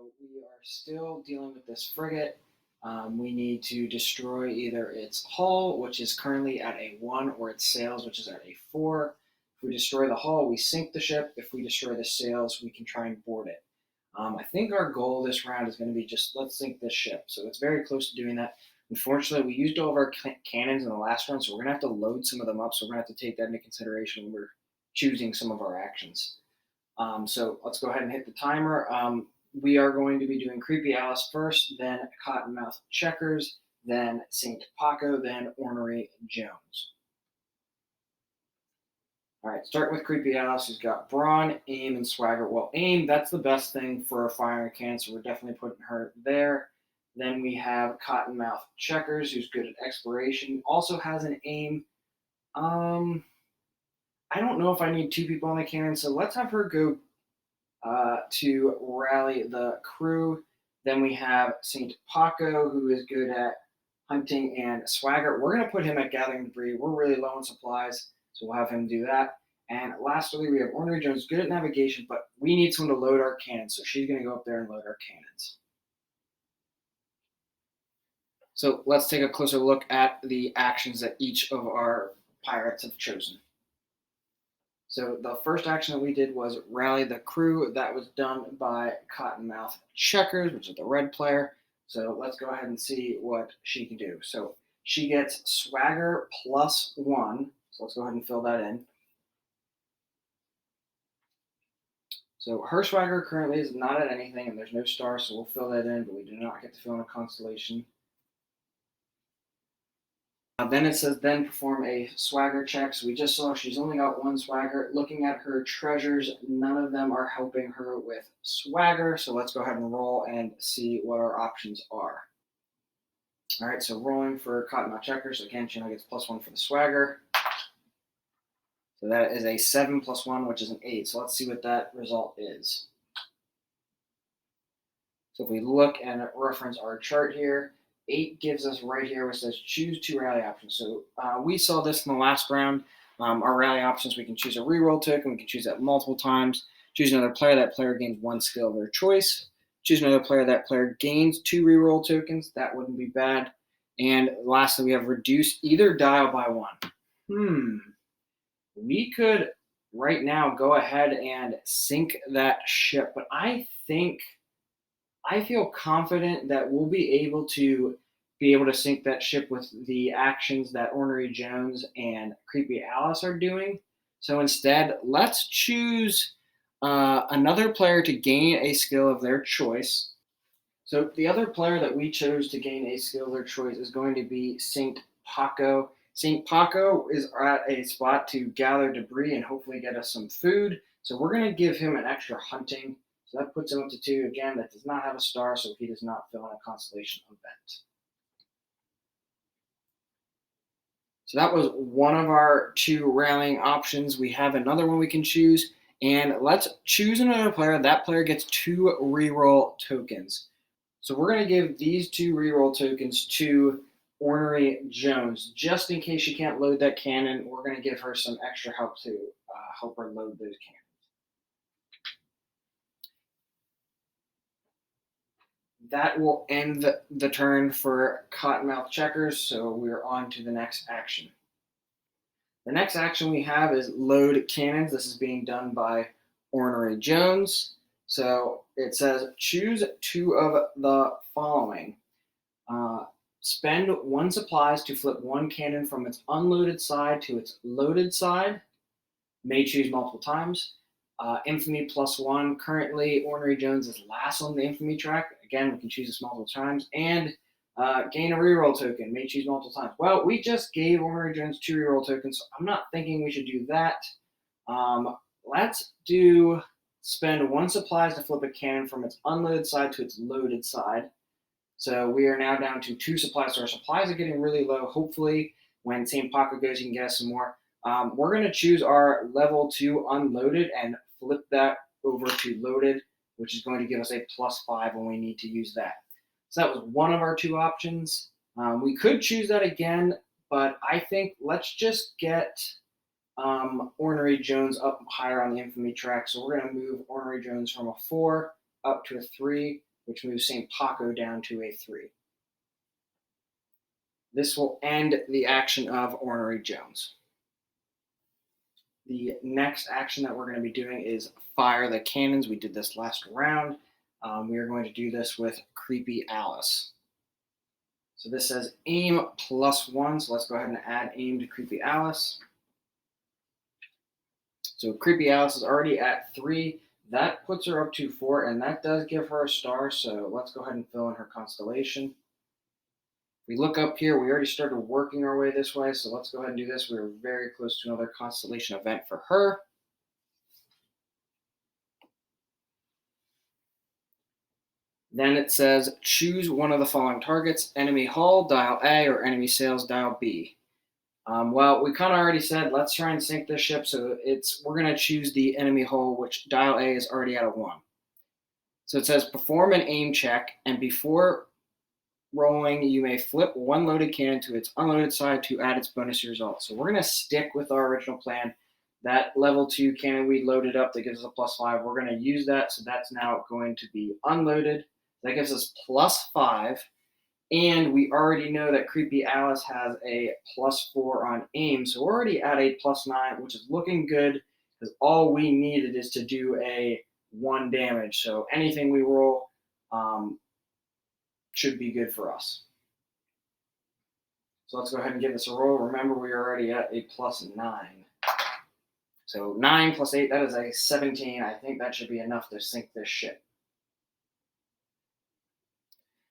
We are still dealing with this frigate. We need to destroy either its hull, which is currently at a 1, or its sails, which is at a 4. If we destroy the hull, we sink the ship. If we destroy the sails, we can try and board it. I think our goal this round is going to be just let's sink this ship. So it's very close to doing that. Unfortunately, we used all of our cannons in the last round, so we're going to have to load some of them up. So we're going to have to take that into consideration when we're choosing some of our actions. So let's go ahead and hit the timer. We are going to be doing Creepy Alice first, then Cottonmouth Checkers, then St. Paco, then Ornery Jones. All right, starting with Creepy Alice, who's got Brawn, Aim, and Swagger. Well, Aim, that's the best thing for a firing cannon, so we're definitely putting her there. Then we have Cottonmouth Checkers, who's good at exploration, also has an Aim. I don't know if I need 2 people on the cannon, so let's have her go to rally the crew. Then we have St. Paco, who is good at hunting and swagger. We're going to put him at gathering debris. We're really low on supplies, so we'll have him do that. And lastly, we have Ornery Jones, good at navigation, but we need someone to load our cannons, so she's going to go up there and load our cannons. So let's take a closer look at the actions that each of our pirates have chosen. So the first action that we did was rally the crew. That was done by Cottonmouth Checkers, which is the red player. So let's go ahead and see what she can do. So she gets Swagger +1. So let's go ahead and fill that in. So her Swagger currently is not at anything, and there's no star, so we'll fill that in, but we do not get to fill in a constellation. Then it says then perform a swagger check. So we just saw she's only got 1 swagger. Looking at her treasures, none of them are helping her with swagger. So let's go ahead and roll and see what our options are. All right, so rolling for Cottonmouth Checkers. Again, she now gets +1 for the swagger. So that is a 7 + 1, which is an 8. So let's see what that result is. So if we look and reference our chart here, 8 gives us right here where it says choose 2 rally options. So we saw this in the last round. Our rally options, we can choose a reroll token. We can choose that multiple times. Choose another player. That player gains 1 skill of their choice. Choose another player. That player gains 2 reroll tokens. That wouldn't be bad. And lastly, we have reduce either dial by 1. We could right now go ahead and sink that ship, but I feel confident that we'll be able to sink that ship with the actions that Ornery Jones and Creepy Alice are doing. So instead, let's choose another player to gain a skill of their choice. So the other player that we chose to gain a skill of their choice is going to be St. Paco. St. Paco is at a spot to gather debris and hopefully get us some food. So we're going to give him an extra hunting. So that puts him up to 2. Again, that does not have a star, so he does not fill in a constellation event. So that was one of our 2 rallying options. We have another one we can choose. And let's choose another player. That player gets 2 reroll tokens. So we're going to give these 2 reroll tokens to Ornery Jones. Just in case she can't load that cannon, we're going to give her some extra help to help her load those cannons. That will end the turn for Cottonmouth Checkers, so we're on to the next action. The next action we have is load cannons. This is being done by Ornery Jones. So it says choose 2 of the following. Spend 1 supplies to flip 1 cannon from its unloaded side to its loaded side. May choose multiple times. Infamy +1. Currently, Ornery Jones is last on the infamy track. Again, we can choose this multiple times. And gain a reroll token. May choose multiple times. Well, we just gave Ornery Jones 2 reroll tokens, so I'm not thinking we should do that. Let's do spend 1 supplies to flip a cannon from its unloaded side to its loaded side. So we are now down to 2 supplies. So our supplies are getting really low. Hopefully, when St. Paco goes, you can get us some more. We're going to choose our level 2 unloaded and flip that over to loaded, which is going to give us a +5 when we need to use that. So that was one of our 2 options. We could choose that again, but I think let's just get Ornery Jones up higher on the infamy track. So we're going to move Ornery Jones from a 4 up to a 3. which moves St. Paco down to a 3. This will end the action of Ornery Jones. The next action that we're going to be doing is fire the cannons. We did this last round. We are going to do this with Creepy Alice. So this says aim +1. So let's go ahead and add aim to Creepy Alice. So Creepy Alice is already at 3. That puts her up to 4, and that does give her a star. So let's go ahead and fill in her constellation. We look up here, we already started working our way this way, so let's go ahead and do this. We're very close to another constellation event for her. Then it says, choose one of the following targets, enemy hull, dial A, or enemy sails, dial B. Well, we kind of already said, let's try and sink this ship, so we're going to choose the enemy hull, which dial A is already at a 1. So it says, perform an aim check, and before rolling, you may flip one loaded cannon to its unloaded side to add its bonus result. So we're going to stick with our original plan. That level 2 cannon we loaded up that gives us a +5, we're going to use that. So that's now going to be unloaded. That gives us +5. And we already know that Creepy Alice has a +4 on aim. So we're already at a +9, which is looking good because all we needed is to do a 1 damage. So anything we roll should be good for us. So let's go ahead and give this a roll. Remember, we are already at a +9. So 9 + 8, that is a 17. I think that should be enough to sink this ship.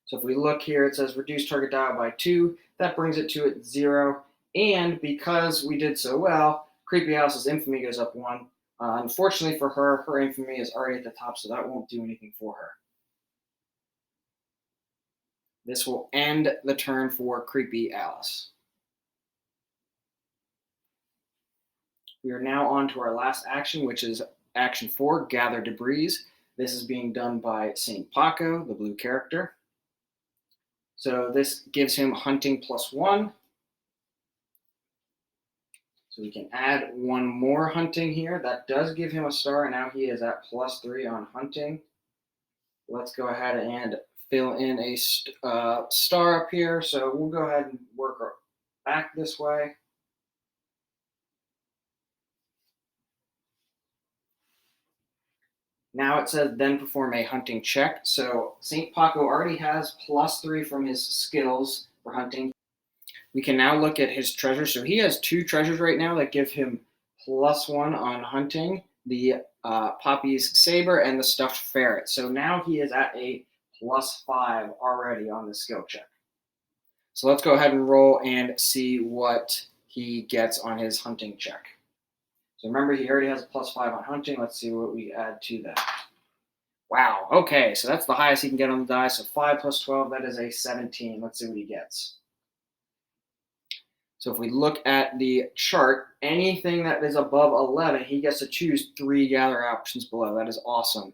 So if we look here, it says reduce target dial by 2. That brings it to 0. And because we did so well, Creepy Alice's infamy goes up 1. Unfortunately for her, her infamy is already at the top, so that won't do anything for her. This will end the turn for Creepy Alice. We are now on to our last action, which is action 4, Gather Debris. This is being done by St. Paco, the blue character. So this gives him hunting +1. So we can add 1 more hunting here. That does give him a star, and now he is at +3 on hunting. Let's go ahead and fill in a star up here. So we'll go ahead and work back this way. Now it says then perform a hunting check. So St. Paco already has +3 from his skills for hunting. We can now look at his treasures. So he has 2 treasures right now that give him +1 on hunting, the Poppy's saber and the stuffed ferret. So now he is at a +5 already on the skill check. So let's go ahead and roll and see what he gets on his hunting check. So remember, he already has a +5 on hunting. Let's see what we add to that. Wow, okay, so that's the highest he can get on the die. So 5 + 12, that is a 17. Let's see what he gets. So if we look at the chart, anything that is above 11, he gets to choose 3 gather options below. That is awesome.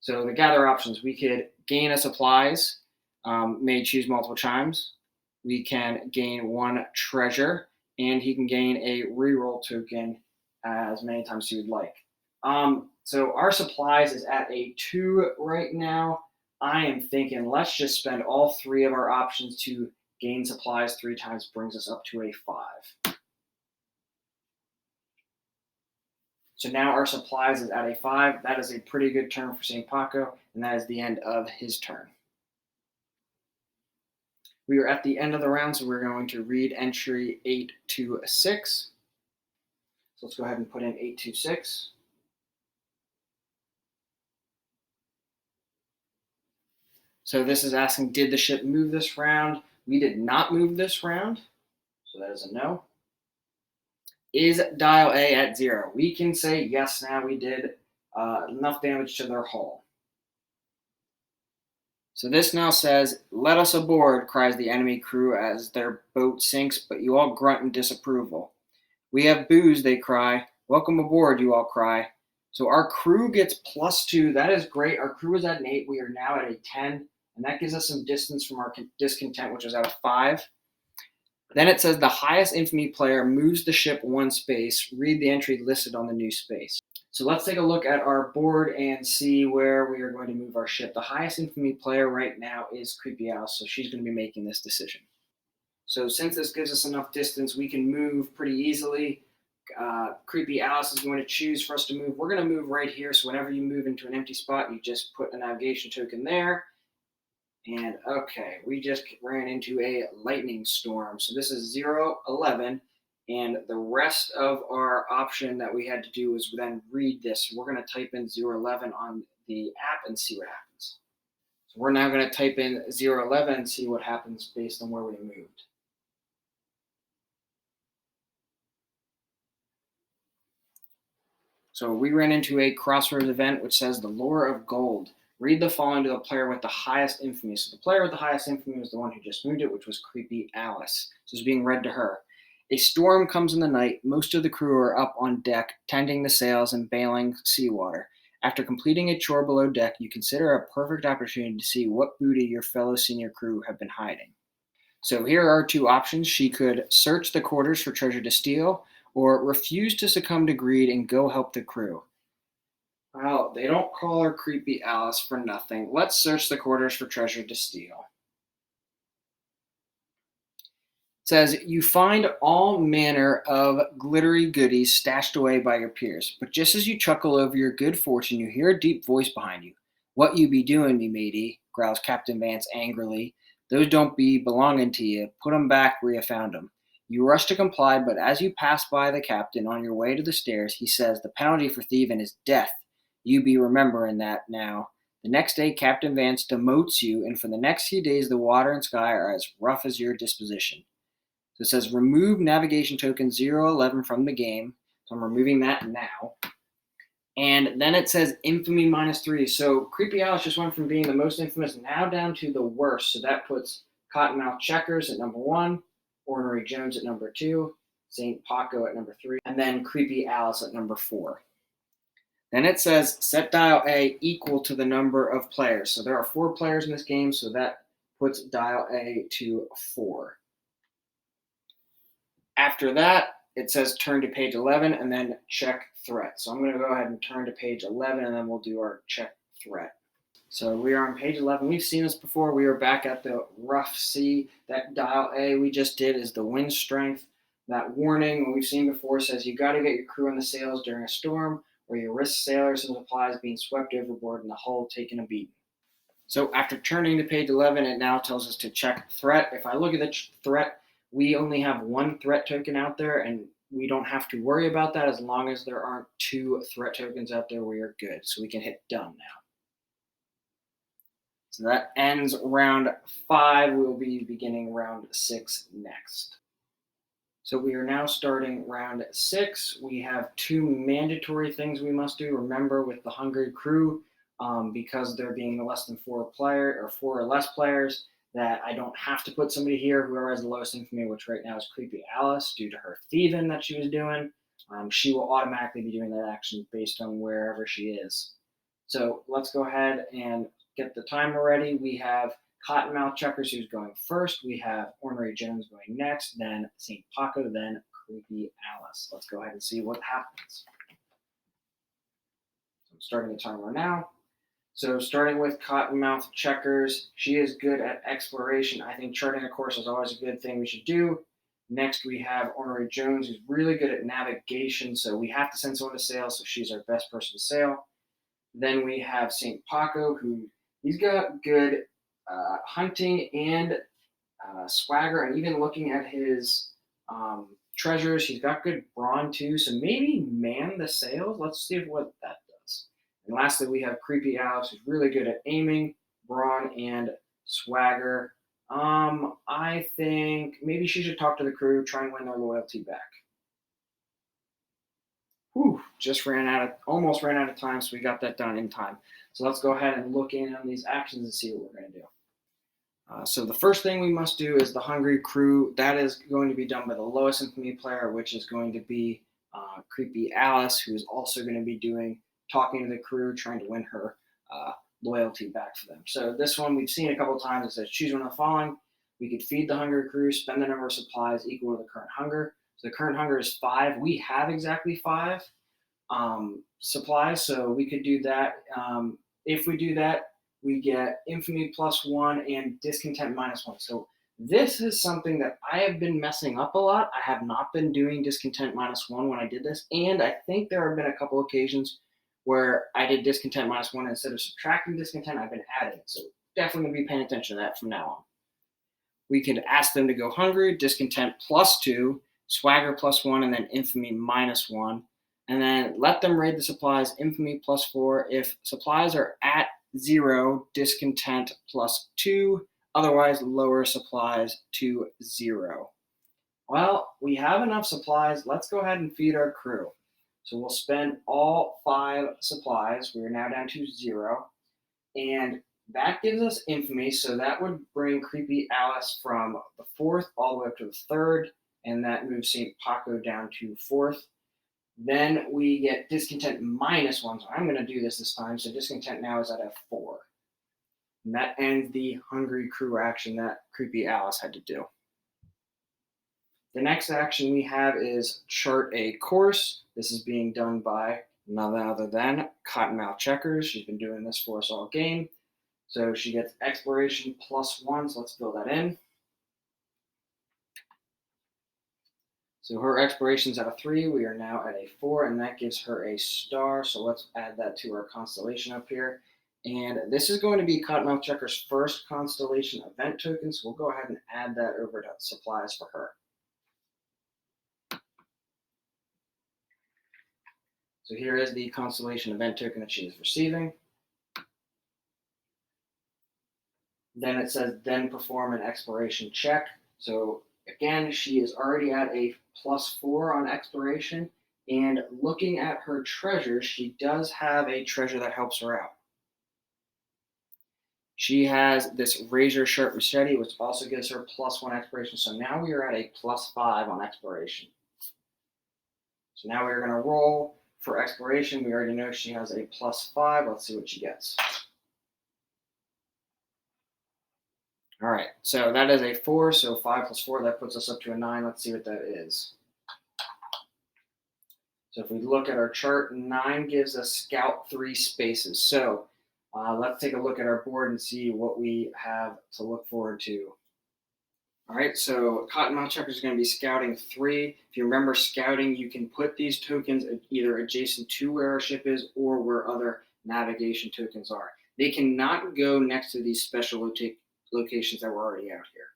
So the gather options, we could gain a supplies, may choose multiple chimes. We can gain 1 treasure, and he can gain a reroll token as many times as you would like. So our supplies is at a 2 right now. I am thinking let's just spend all 3 of our options to gain supplies 3 times, brings us up to a 5. So now our supplies is at a 5. That is a pretty good turn for St. Paco, and that is the end of his turn. We are at the end of the round, so we're going to read entry 826. So let's go ahead and put in 826. So this is asking, did the ship move this round? We did not move this round, so that is a no. Is dial A at 0? We can say yes now, we did enough damage to their hull. So this now says, let us aboard, cries the enemy crew as their boat sinks, but you all grunt in disapproval. We have booze, they cry. Welcome aboard, you all cry. So our crew gets +2. That is great. Our crew is at an 8. We are now at a 10. And that gives us some distance from our discontent, which is at a 5. Then it says the highest infamy player moves the ship 1 space. Read the entry listed on the new space. So let's take a look at our board and see where we are going to move our ship. The highest infamy player right now is Creepy Alice, so she's going to be making this decision. So since this gives us enough distance, we can move pretty easily. Creepy Alice is going to choose for us to move. We're going to move right here. So whenever you move into an empty spot, you just put a navigation token there. And okay, we just ran into a lightning storm. So this is 011. And the rest of our option that we had to do was then read this. We're going to type in 011 on the app and see what happens. So we're now going to type in 011 and see what happens based on where we moved. So we ran into a crossroads event which says the lure of gold. Read the following to the player with the highest infamy. So the player with the highest infamy was the one who just moved it, which was Creepy Alice. So it's being read to her. A storm comes in the night. Most of the crew are up on deck, tending the sails and bailing seawater. After completing a chore below deck, you consider a perfect opportunity to see what booty your fellow senior crew have been hiding. So here are two options. She could search the quarters for treasure to steal, or refuse to succumb to greed and go help the crew. Well, they don't call her Creepy Alice for nothing. Let's search the quarters for treasure to steal. It says, you find all manner of glittery goodies stashed away by your peers. But just as you chuckle over your good fortune, you hear a deep voice behind you. What you be doing, me matey, growls Captain Vance angrily. Those don't be belonging to you. Put 'em back where you found 'em. You rush to comply, but as you pass by the captain on your way to the stairs, he says the penalty for thieving is death. You be remembering that now. The next day, Captain Vance demotes you, and for the next few days, the water and sky are as rough as your disposition. So it says remove navigation token 011 from the game. So I'm removing that now. And then it says infamy -3. So Creepy Alice just went from being the most infamous now down to the worst. So that puts Cottonmouth Checkers at number 1, Ornery Jones at number 2, St. Paco at number 3, and then Creepy Alice at number 4. Then it says set dial A equal to the number of players. So there are 4 players in this game, so that puts dial A to 4. After that, it says turn to page 11 and then check threat. So I'm going to go ahead and turn to page 11 and then we'll do our check threat. So we are on page 11. We've seen this before. We are back at the rough sea. That dial A we just did is the wind strength. That warning, what we've seen before, says you got to get your crew on the sails during a storm or you risk sailors and supplies being swept overboard and the hull taking a beating. So after turning to page 11, it now tells us to check threat. If I look at the threat, we only have 1 threat token out there, and we don't have to worry about that as long as there aren't 2 threat tokens out there. We are good. So we can hit done now. So that ends round 5. We will be beginning round 6 next. So we are now starting round 6. We have 2 mandatory things we must do. Remember, with the Hungry Crew, because there being less than 4 or less players, that I don't have to put somebody here. Whoever has the lowest infamy, which right now is Creepy Alice, due to her thieving that she was doing, she will automatically be doing that action based on wherever she is. So let's go ahead and get the timer ready. We have Cottonmouth Checkers who's going first. We have Ornery Jones going next, then St. Paco, then Creepy Alice. Let's go ahead and see what happens. So I'm starting the timer now. So starting with Cottonmouth Checkers, she is good at exploration. I think charting a course is always a good thing we should do. Next, we have Ornery Jones, who's really good at navigation, so we have to send someone to sail, so she's our best person to sail. Then we have St. Paco, who he's got good hunting and swagger, and even looking at his treasures, he's got good brawn too, so maybe man the sails. Let's see what that does. And lastly, we have Creepy Alice, who's really good at aiming, brawn, and swagger. I think maybe she should talk to the crew, try and win their loyalty back. Whew, almost ran out of time, so we got that done in time. So let's go ahead and look in on these actions and see what we're going to do. So the first thing we must do is the Hungry Crew. That is going to be done by the lowest infamy player, which is going to be Creepy Alice, who is also going to be talking to the crew, trying to win her loyalty back for them. So this one we've seen a couple times. It says choose one of the following. We could feed the Hungry Crew, spend the number of supplies equal to the current hunger. So the current hunger is 5. We have exactly 5. supplies. So we could do that. If we do that, we get infamy +1 and discontent -1. So this is something that I have been messing up a lot. I have not been doing discontent -1 when I did this, and I think there have been a couple occasions where I did discontent -1 instead of subtracting discontent. I've been adding it. So definitely gonna be paying attention to that from now on. We could ask them to go hungry, discontent +2, swagger +1, and then infamy -1. And then let them raid the supplies, infamy +4. If supplies are at 0, discontent +2. Otherwise, lower supplies to 0. Well, we have enough supplies. Let's go ahead and feed our crew. So we'll spend all 5 supplies. We are now down to 0. And that gives us infamy. So that would bring Creepy Alice from the 4th all the way up to the 3rd. And that moves St. Paco down to 4th. Then we get discontent -1. So I'm going to do this time. So discontent now is at a 4. And that ends the hungry crew action that Creepy Alice had to do. The next action we have is chart a course. This is being done by none other than Cottonmouth Checkers. She's been doing this for us all game. So she gets exploration +1. So let's fill that in. So her exploration's at a 3. We are now at a 4, and that gives her a star. So let's add that to our constellation up here. And this is going to be Cottonmouth Checker's first constellation event token. So we'll go ahead and add that over to supplies for her. So here is the constellation event token that she is receiving. Then it says, then perform an exploration check. So again, she is already at a +4 on exploration. And looking at her treasures, she does have a treasure that helps her out. She has this razor sharp machete, which also gives her +1 exploration. So now we are at a +5 on exploration. So now we're going to roll for exploration. We already know she has a +5. Let's see what she gets. All right, so that is a 4. So 5 + 4, that puts us up to a 9. Let's see what that is. So if we look at our chart, 9 gives us scout 3 spaces. So let's take a look at our board and see what we have to look forward to. All right, so Cottonmouth Checker is going to be scouting 3. If you remember scouting, you can put these tokens either adjacent to where our ship is or where other navigation tokens are. They cannot go next to these special locations that were already out here.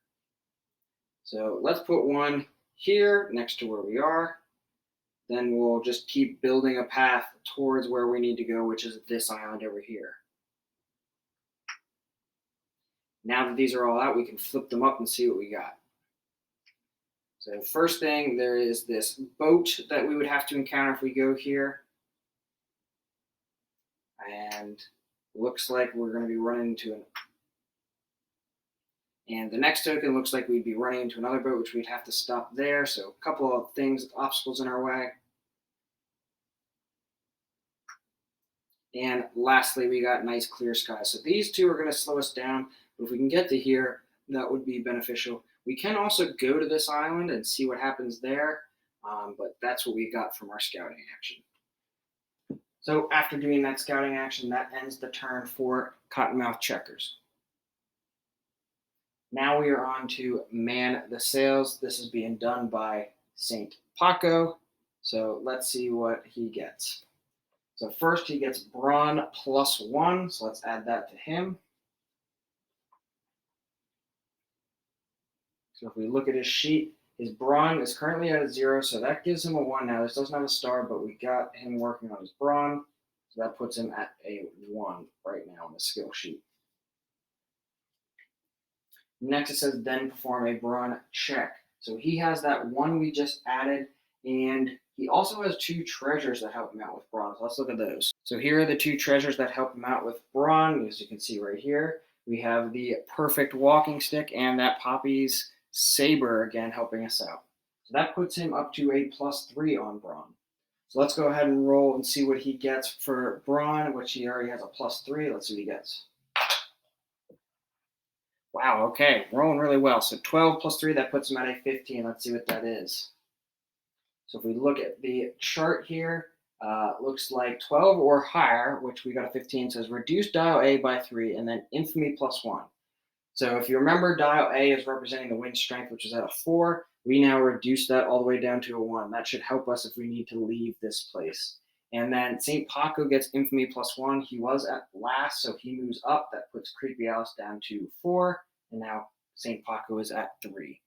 So let's put one here next to where we are. Then we'll just keep building a path towards where we need to go, which is this island over here. Now that these are all out, we can flip them up and see what we got. So first thing, there is this boat that we would have to encounter if we go here. And looks like we're going to be running into an... And the next token looks like we'd be running into another boat, which we'd have to stop there. So a couple of things, obstacles in our way. And lastly, we got nice clear skies. So these two are going to slow us down. But if we can get to here, that would be beneficial. We can also go to this island and see what happens there. But that's what we got from our scouting action. So after doing that scouting action, that ends the turn for Cottonmouth Checkers. Now we are on to man the sails. This is being done by St. Paco. So let's see what he gets. So first he gets brawn +1. So let's add that to him. So if we look at his sheet, his brawn is currently at a 0. So that gives him a 1 now. This doesn't have a star, but we got him working on his brawn. So that puts him at a 1 right now on the skill sheet. Next it says then perform a brawn check. So he has that 1 we just added, and he also has 2 treasures that help him out with brawn. So let's look at those. So here are the 2 treasures that help him out with brawn. As you can see right here, we have the perfect walking stick and that Poppy's saber again helping us out. So that puts him up to a +3 on brawn. So let's go ahead and roll and see what he gets for brawn, which he already has a +3. Let's see what he gets. Wow, okay, rolling really well. So 12 + 3, that puts him at a 15. Let's see what that is. So if we look at the chart here, looks like 12 or higher, which we got a 15, says reduce dial A by 3 and then infamy plus 1. So if you remember, dial A is representing the wind strength, which is at a 4. We now reduce that all the way down to a 1. That should help us if we need to leave this place. And then St. Paco gets infamy plus 1. He was at last, so he moves up. That puts Creepy Alice down to 4. And now St. Paco is at 3.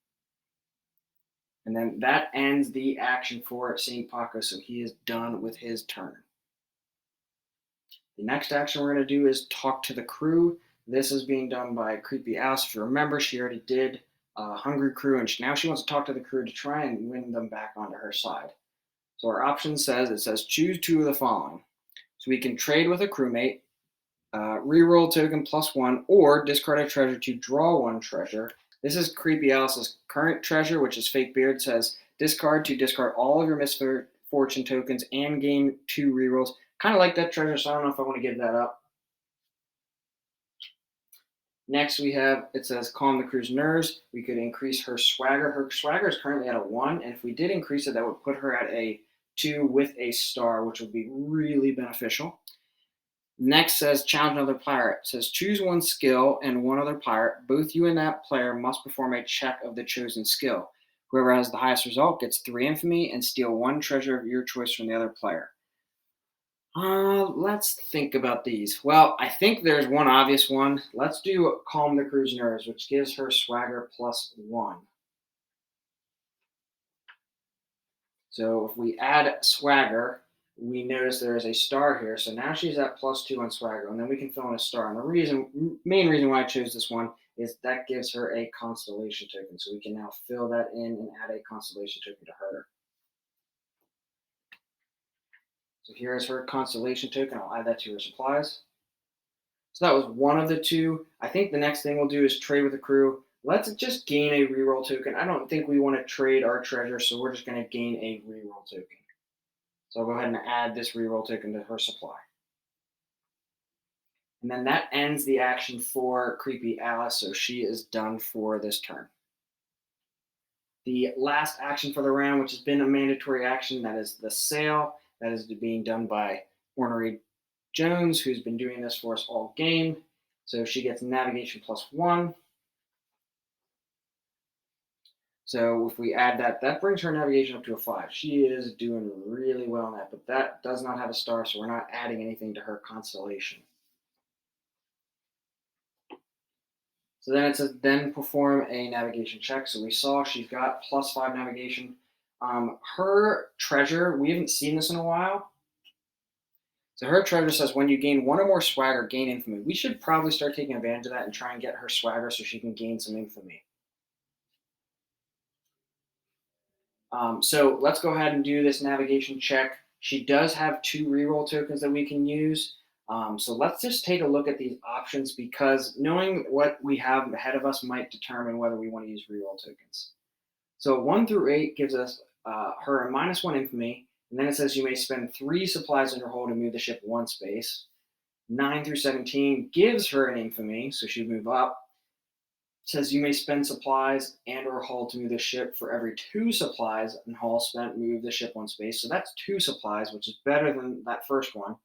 And then that ends the action for St. Paco, so he is done with his turn. The next action we're going to do is talk to the crew. This is being done by Creepy Alice. If you remember, she already did Hungry Crew, and now she wants to talk to the crew to try and win them back onto her side. So our option says choose 2 of the following. So we can trade with a crewmate, reroll token plus 1, or discard a treasure to draw 1 treasure. This is Creepy Alice's current treasure, which is Fake Beard. Says discard to discard all of your misfortune tokens and gain 2 rerolls. Kind of like that treasure, so I don't know if I want to give that up. Next, we have, it says calm the crew's nerves. We could increase her swagger. Her swagger is currently at a 1, and if we did increase it, that would put her at a 2 with a star, which would be really beneficial. Next says challenge another pirate. It says choose 1 skill and 1 other pirate. Both you and that player must perform a check of the chosen skill. Whoever has the highest result gets 3 infamy and steal 1 treasure of your choice from the other player. Let's think about these. Well, I think there's one obvious one. Let's do calm the crew's nerves, which gives her swagger plus 1. So if we add swagger, we notice there is a star here. So now she's at plus 2 on swagger, and then we can fill in a star. And the main reason why I chose this one is that gives her a constellation token. So we can now fill that in and add a constellation token to her. So here's her constellation token. I'll add that to her supplies. So that was one of the 2. I think the next thing we'll do is trade with the crew. Let's just gain a reroll token. I don't think we want to trade our treasure, so we're just going to gain a reroll token. So I'll go ahead and add this reroll token to her supply. And then that ends the action for Creepy Alice, so she is done for this turn. The last action for the round, which has been a mandatory action, that is the sail. That is being done by Ornery Jones, who's been doing this for us all game. So she gets navigation plus 1. So if we add that, that brings her navigation up to a 5. She is doing really well on that, but that does not have a star, so we're not adding anything to her constellation. So then it says then perform a navigation check. So we saw she's got plus 5 navigation. Her treasure, we haven't seen this in a while. So her treasure says when you gain 1 or more swagger, gain infamy. We should probably start taking advantage of that and try and get her swagger so she can gain some infamy. So let's go ahead and do this navigation check. She does have 2 reroll tokens that we can use. So let's just take a look at these options, because knowing what we have ahead of us might determine whether we want to use reroll tokens. So 1 through 8 gives us her a -1 infamy, and then it says you may spend 3 supplies in her hull to move the ship 1 space. 9 through 17 gives her an infamy, so she'd move up. It says you may spend supplies and or hull to move the ship. For every 2 supplies and hull spent, move the ship 1 space. So that's 2 supplies, which is better than that first one.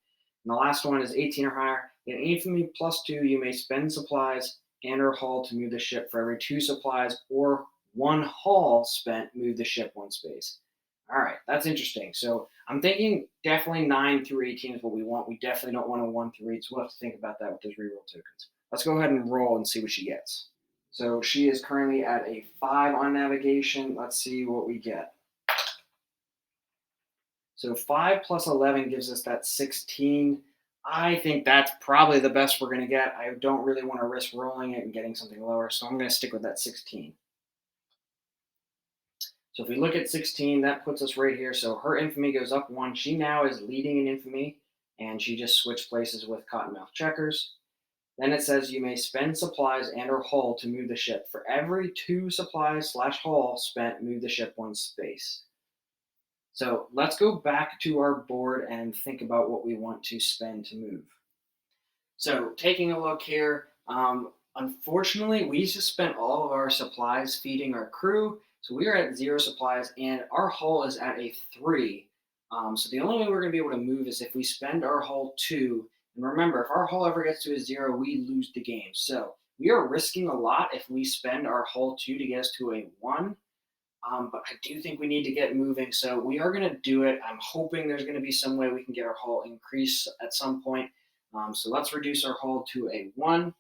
And the last one is 18 or higher. In infamy plus 2, you may spend supplies and or hull to move the ship. For every 2 supplies or 1 hull spent, move the ship 1 space. All right, that's interesting. So I'm thinking definitely 9 through 18 is what we want. We definitely don't want a 1 through 8, so we'll have to think about that with those reroll tokens. Let's go ahead and roll and see what she gets. So she is currently at a 5 on navigation. Let's see what we get. So 5 plus 11 gives us that 16. I think that's probably the best we're going to get. I don't really want to risk rolling it and getting something lower, so I'm going to stick with that 16. So if we look at 16, that puts us right here. So her infamy goes up 1. She now is leading in infamy, and she just switched places with Cottonmouth Checkers. Then it says you may spend supplies and or hull to move the ship. For every 2 supplies / hull spent, move the ship 1 space. So let's go back to our board and think about what we want to spend to move. So taking a look here, unfortunately, we just spent all of our supplies feeding our crew. So we are at 0 supplies, and our hull is at a 3. So the only way we're going to be able to move is if we spend our hull 2. And remember, if our hull ever gets to a 0, we lose the game. So we are risking a lot if we spend our hull 2 to get us to a 1. But I do think we need to get moving. So we are going to do it. I'm hoping there's going to be some way we can get our hull increase at some point. So let's reduce our hull to a 1.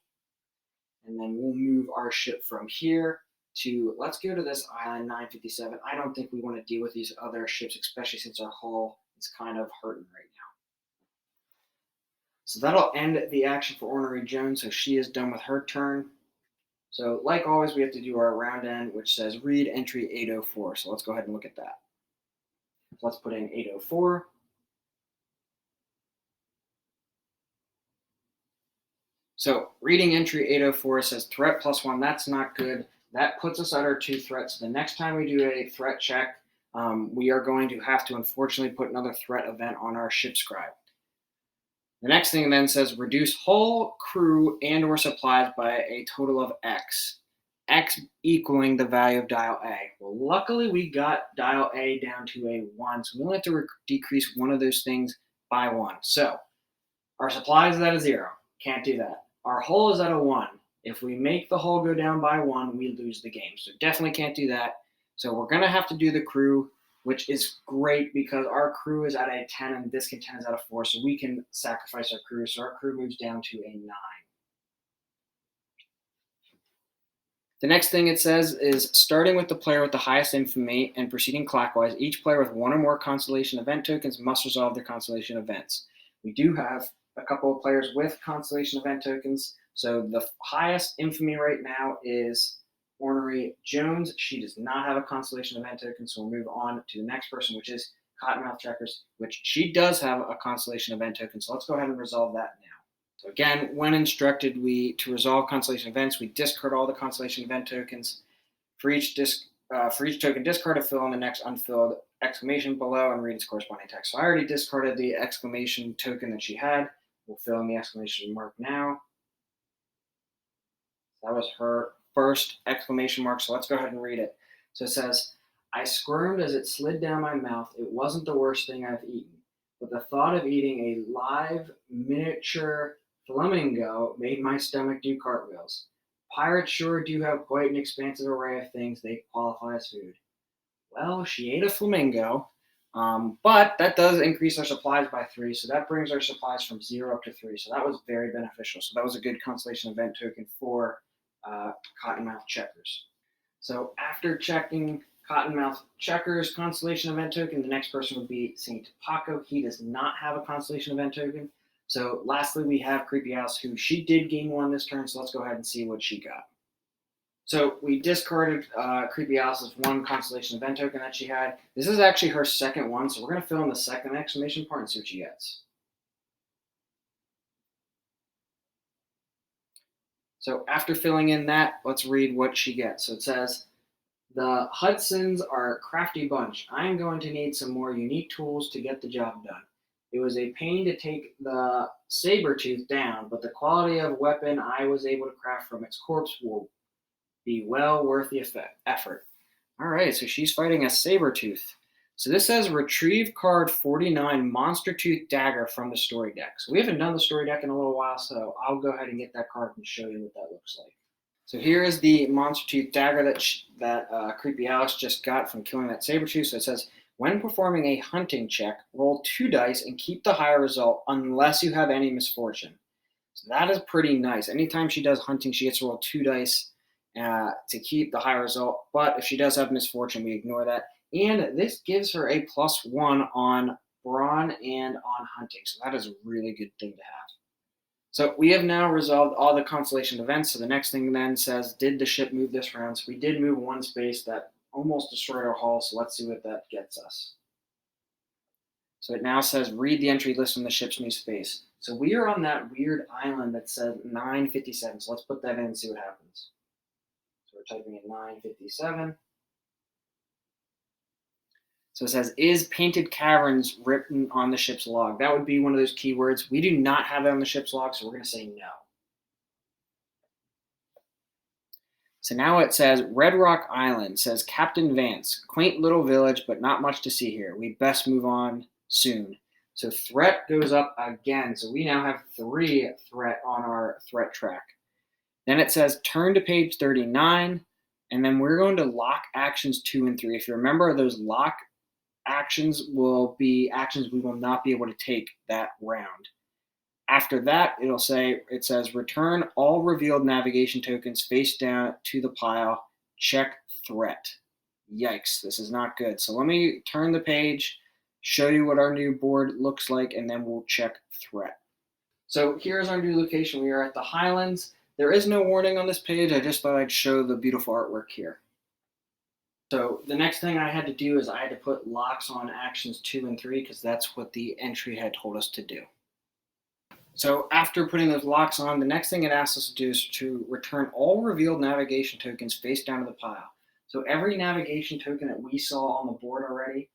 And then we'll move our ship from here to, let's go to this island 957. I don't think we want to deal with these other ships, especially since our hull is kind of hurting right now. So that'll end the action for Ornery Jones. So she is done with her turn. So like always, we have to do our round end, which says read entry 804. So let's go ahead and look at that. So let's put in 804. So reading entry 804 says threat +1. That's not good. That puts us at our 2 threats. The next time we do a threat check, we are going to have to unfortunately put another threat event on our ship scribe. The next thing then says reduce hull, crew, and or supplies by a total of X. X equaling the value of dial A. Well, luckily we got dial A down to a 1, so we only have to decrease one of those things by 1. So our supplies is at a 0. Can't do that. Our hull is at a 1. If we make the hull go down by 1, we lose the game. So definitely can't do that. So we're going to have to do the crew, which is great because our crew is at a 10 and discontent is at a 4. So we can sacrifice our crew. So our crew moves down to a 9. The next thing it says is starting with the player with the highest infamy and proceeding clockwise, each player with 1 or more constellation event tokens must resolve their constellation events. We do have a couple of players with constellation event tokens. So the highest infamy right now is Ornery Jones. She does not have a constellation event token, so we'll move on to the next person, which is Cottonmouth Checkers, which she does have a constellation event token. So let's go ahead and resolve that now. So again, when instructed to resolve constellation events, we discard all the constellation event tokens. For each token discarded, fill in the next unfilled exclamation below and read its corresponding text. So I already discarded the exclamation token that she had. We'll fill in the exclamation mark now. That was her first exclamation mark, so let's go ahead and read it. So it says, I squirmed as it slid down my mouth. It wasn't the worst thing I've eaten, but the thought of eating a live miniature flamingo made my stomach do cartwheels. Pirates sure do have quite an expansive array of things they qualify as food. Well, she ate a flamingo, but that does increase our supplies by 3, so that brings our supplies from 0 up to 3. So that was very beneficial. So that was a good constellation event token for Cottonmouth Checkers. So after checking Cottonmouth Checkers constellation event token, the next person would be Saint Paco. He does not have a constellation event token. So lastly, we have Creepy Alice, who she did gain 1 this turn. So let's go ahead and see what she got. So we discarded Creepy Alice's 1 constellation event token that she had. This is actually her second one, so we're going to fill in the second exclamation part and see what she gets. So after filling in that, let's read what she gets. So it says, the Hudsons are a crafty bunch. I'm going to need some more unique tools to get the job done. It was a pain to take the Sabertooth down, but the quality of weapon I was able to craft from its corpse will be well worth the effort. All right, so she's fighting a Sabertooth. So this says retrieve card 49 Monster Tooth Dagger from the story deck. So we haven't done the story deck in a little while, so I'll go ahead and get that card and show you what that looks like. So here is the Monster Tooth Dagger that Creepy Alice just got from killing that Sabertooth. So it says, when performing a hunting check, roll 2 dice and keep the higher result unless you have any misfortune. So that is pretty nice. Anytime she does hunting, she gets to roll 2 dice to keep the high result. But if she does have misfortune, we ignore that. And this gives her a +1 on brawn and on hunting. So that is a really good thing to have. So we have now resolved all the constellation events. So the next thing then says, did the ship move this round? So we did move 1 space. That almost destroyed our hull. So let's see what that gets us. So it now says, read the entry list from the ship's new space. So we are on that weird island that said 957. So let's put that in and see what happens. So we're typing in 957. So it says, is Painted Caverns written on the ship's log? That would be one of those keywords. We do not have that on the ship's log, so we're going to say no. So now it says, Red Rock Island says, Captain Vance, quaint little village, but not much to see here. We best move on soon. So threat goes up again. So we now have 3 threat on our threat track. Then it says turn to page 39, and then we're going to lock actions 2 and 3. If you remember, those lock actions will be actions we will not be able to take that round. After that, it says return all revealed navigation tokens face down to the pile. Check threat. Yikes, this is not good. So let me turn the page, show you what our new board looks like, and then we'll check threat. So here's our new location. We are at the Highlands. There is no warning on this page. I just thought I'd show the beautiful artwork here. So the next thing I had to do is I had to put locks on actions 2 and 3 because that's what the entry had told us to do. So after putting those locks on, the next thing it asks us to do is to return all revealed navigation tokens face down to the pile. So every navigation token that we saw on the board already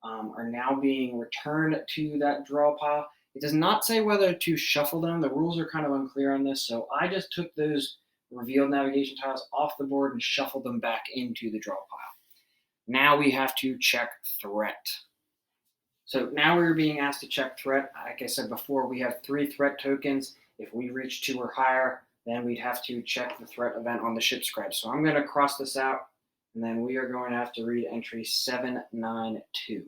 are now being returned to that draw pile. It does not say whether to shuffle them. The rules are kind of unclear on this, so I just took those revealed navigation tiles off the board and shuffled them back into the draw pile. Now we have to check threat. So now we're being asked to check threat. Like I said before, we have 3 threat tokens. If we reach 2 or higher, then we'd have to check the threat event on the ship scribe. So I'm going to cross this out, and then we are going to have to read entry 792.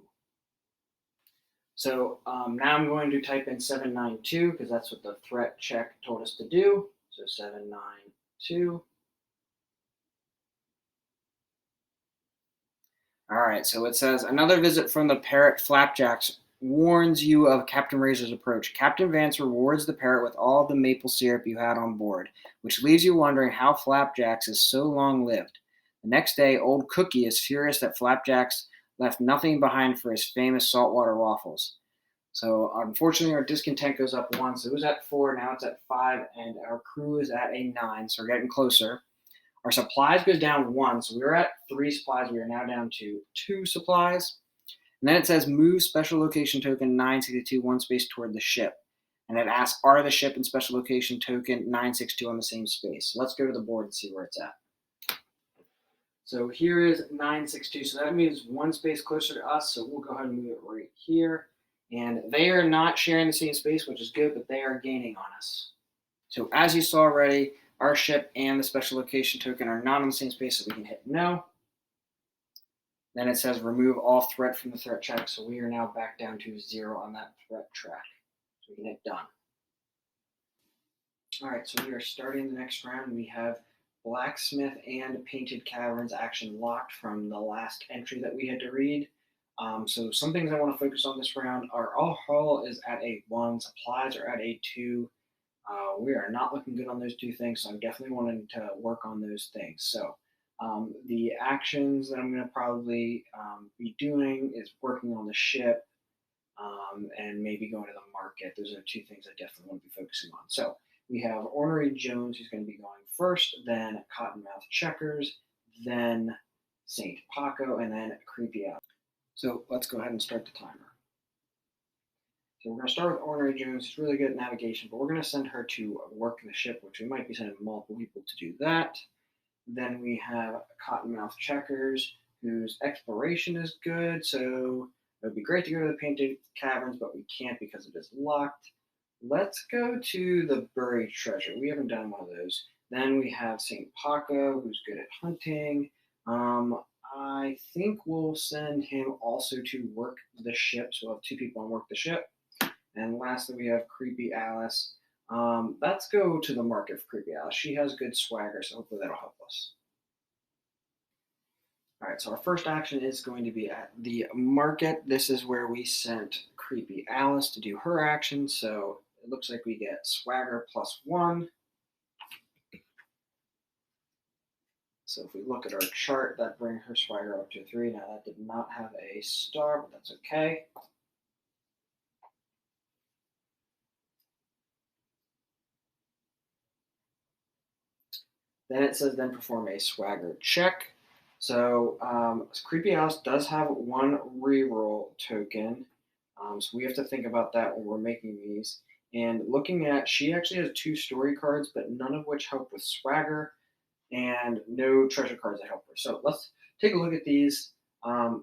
So now I'm going to type in 792 because that's what the threat check told us to do. So 792. All right, so it says another visit from the parrot Flapjacks warns you of Captain Razor's approach. Captain Vance rewards the parrot with all the maple syrup you had on board, which leaves you wondering how Flapjacks is so long lived. The next day, old Cookie is furious that Flapjacks left nothing behind for his famous saltwater waffles. So unfortunately, our discontent goes up 1. So it was at 4, now it's at 5, and our crew is at a 9. So we're getting closer. Our supplies goes down 1, so we were at 3 supplies. We are now down to 2 supplies. And then it says move special location token 962 1 space toward the ship. And it asks, are the ship and special location token 962 on the same space? So let's go to the board and see where it's at. So here is 962. So that means 1 space closer to us. So we'll go ahead and move it right here. And they are not sharing the same space, which is good, but they are gaining on us. So as you saw already, our ship and the special location token are not on the same space, so we can hit no. Then it says remove all threat from the threat track, so we are now back down to 0 on that threat track. So we can hit done. All right, so we are starting the next round. We have Blacksmith and Painted Caverns action locked from the last entry that we had to read. So some things I want to focus on this round are all hull is at a 1, supplies are at a 2. We are not looking good on those 2 things, so I'm definitely wanting to work on those things. So the actions that I'm going to probably be doing is working on the ship and maybe going to the market. Those are 2 things I definitely want to be focusing on. So we have Ornery Jones, who's going to be going first, then Cottonmouth Checkers, then St. Paco, and then Creepy Alice. So let's go ahead and start the timer. So we're going to start with Ornery Jones. She's really good at navigation, but we're going to send her to work the ship, which we might be sending multiple people to do that. Then we have Cottonmouth Checkers, whose exploration is good, so it would be great to go to the Painted Caverns, but we can't because it is locked. Let's go to the Buried Treasure. We haven't done one of those. Then we have St. Paco, who's good at hunting. I think we'll send him also to work the ship, so we'll have 2 people on work the ship. And lastly, we have Creepy Alice. Let's go to the market for Creepy Alice. She has good swagger, so hopefully that'll help us. All right, so our first action is going to be at the market. This is where we sent Creepy Alice to do her action, so it looks like we get swagger +1. So if we look at our chart, that brings her swagger up to 3. Now that did not have a star, but that's okay. Then it says then perform a swagger check. So Creepy Alice does have 1 reroll token. So we have to think about that when we're making these. And looking at, she actually has 2 story cards, but none of which help with swagger, and no treasure cards that help her. So let's take a look at these.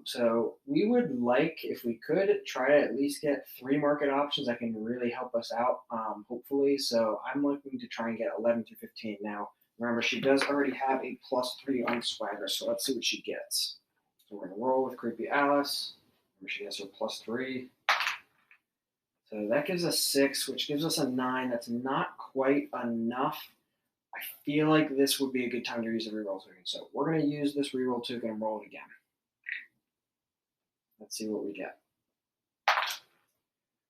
So we would like, if we could, try to at least get 3 market options that can really help us out, hopefully. So I'm looking to try and get 11 through 15 now. Remember, she does already have a +3 on Swagger, so let's see what she gets. So we're going to roll with Creepy Alice. Remember, she gets her +3. So that gives us 6, which gives us a 9. That's not quite enough. I feel like this would be a good time to use the reroll token. So we're going to use this reroll token and roll it again. Let's see what we get.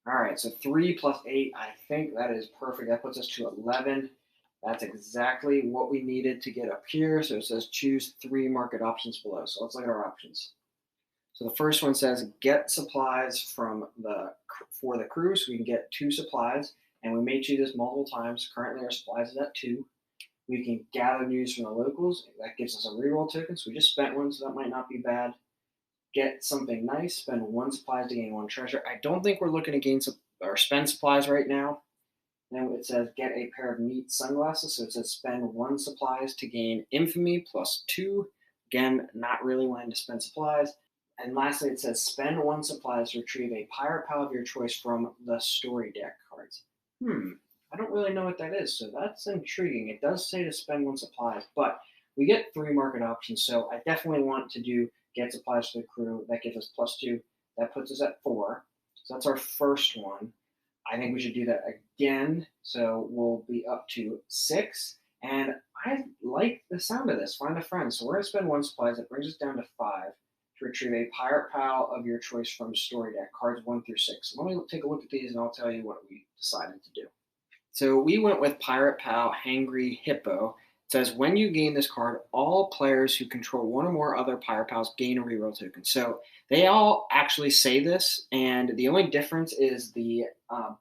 All right, so 3 plus 8, I think that is perfect. That puts us to 11. That's exactly what we needed to get up here. So it says choose 3 market options below. So let's look at our options. So the first one says get supplies for the crew. So we can get 2 supplies, and we may choose this multiple times. Currently our supplies is at 2. We can gather news from the locals. That gives us a reroll token. So we just spent 1, so that might not be bad. Get something nice, spend 1 supplies to gain 1 treasure. I don't think we're looking to gain or spend supplies right now. Then it says get a pair of neat sunglasses. So it says spend 1 supplies to gain infamy +2. Again, not really wanting to spend supplies. And lastly, it says spend 1 supplies to retrieve a pirate pal of your choice from the story deck cards. I don't really know what that is, so that's intriguing. It does say to spend 1 supplies, but we get 3 market options, so I definitely want to do get supplies for the crew. That gives us +2. That puts us at 4. So that's our first one. I think we should do that again. So we'll be up to 6. And I like the sound of this. Find a friend. So we're going to spend 1 supplies. That brings us down to 5 to retrieve a pirate pal of your choice from story deck, cards 1 through 6. So let me take a look at these and I'll tell you what we decided to do. So we went with Pirate Pal Hangry Hippo. It says when you gain this card, all players who control 1 or more other Pirate Pals gain a reroll token. So they all actually say this, and the only difference is the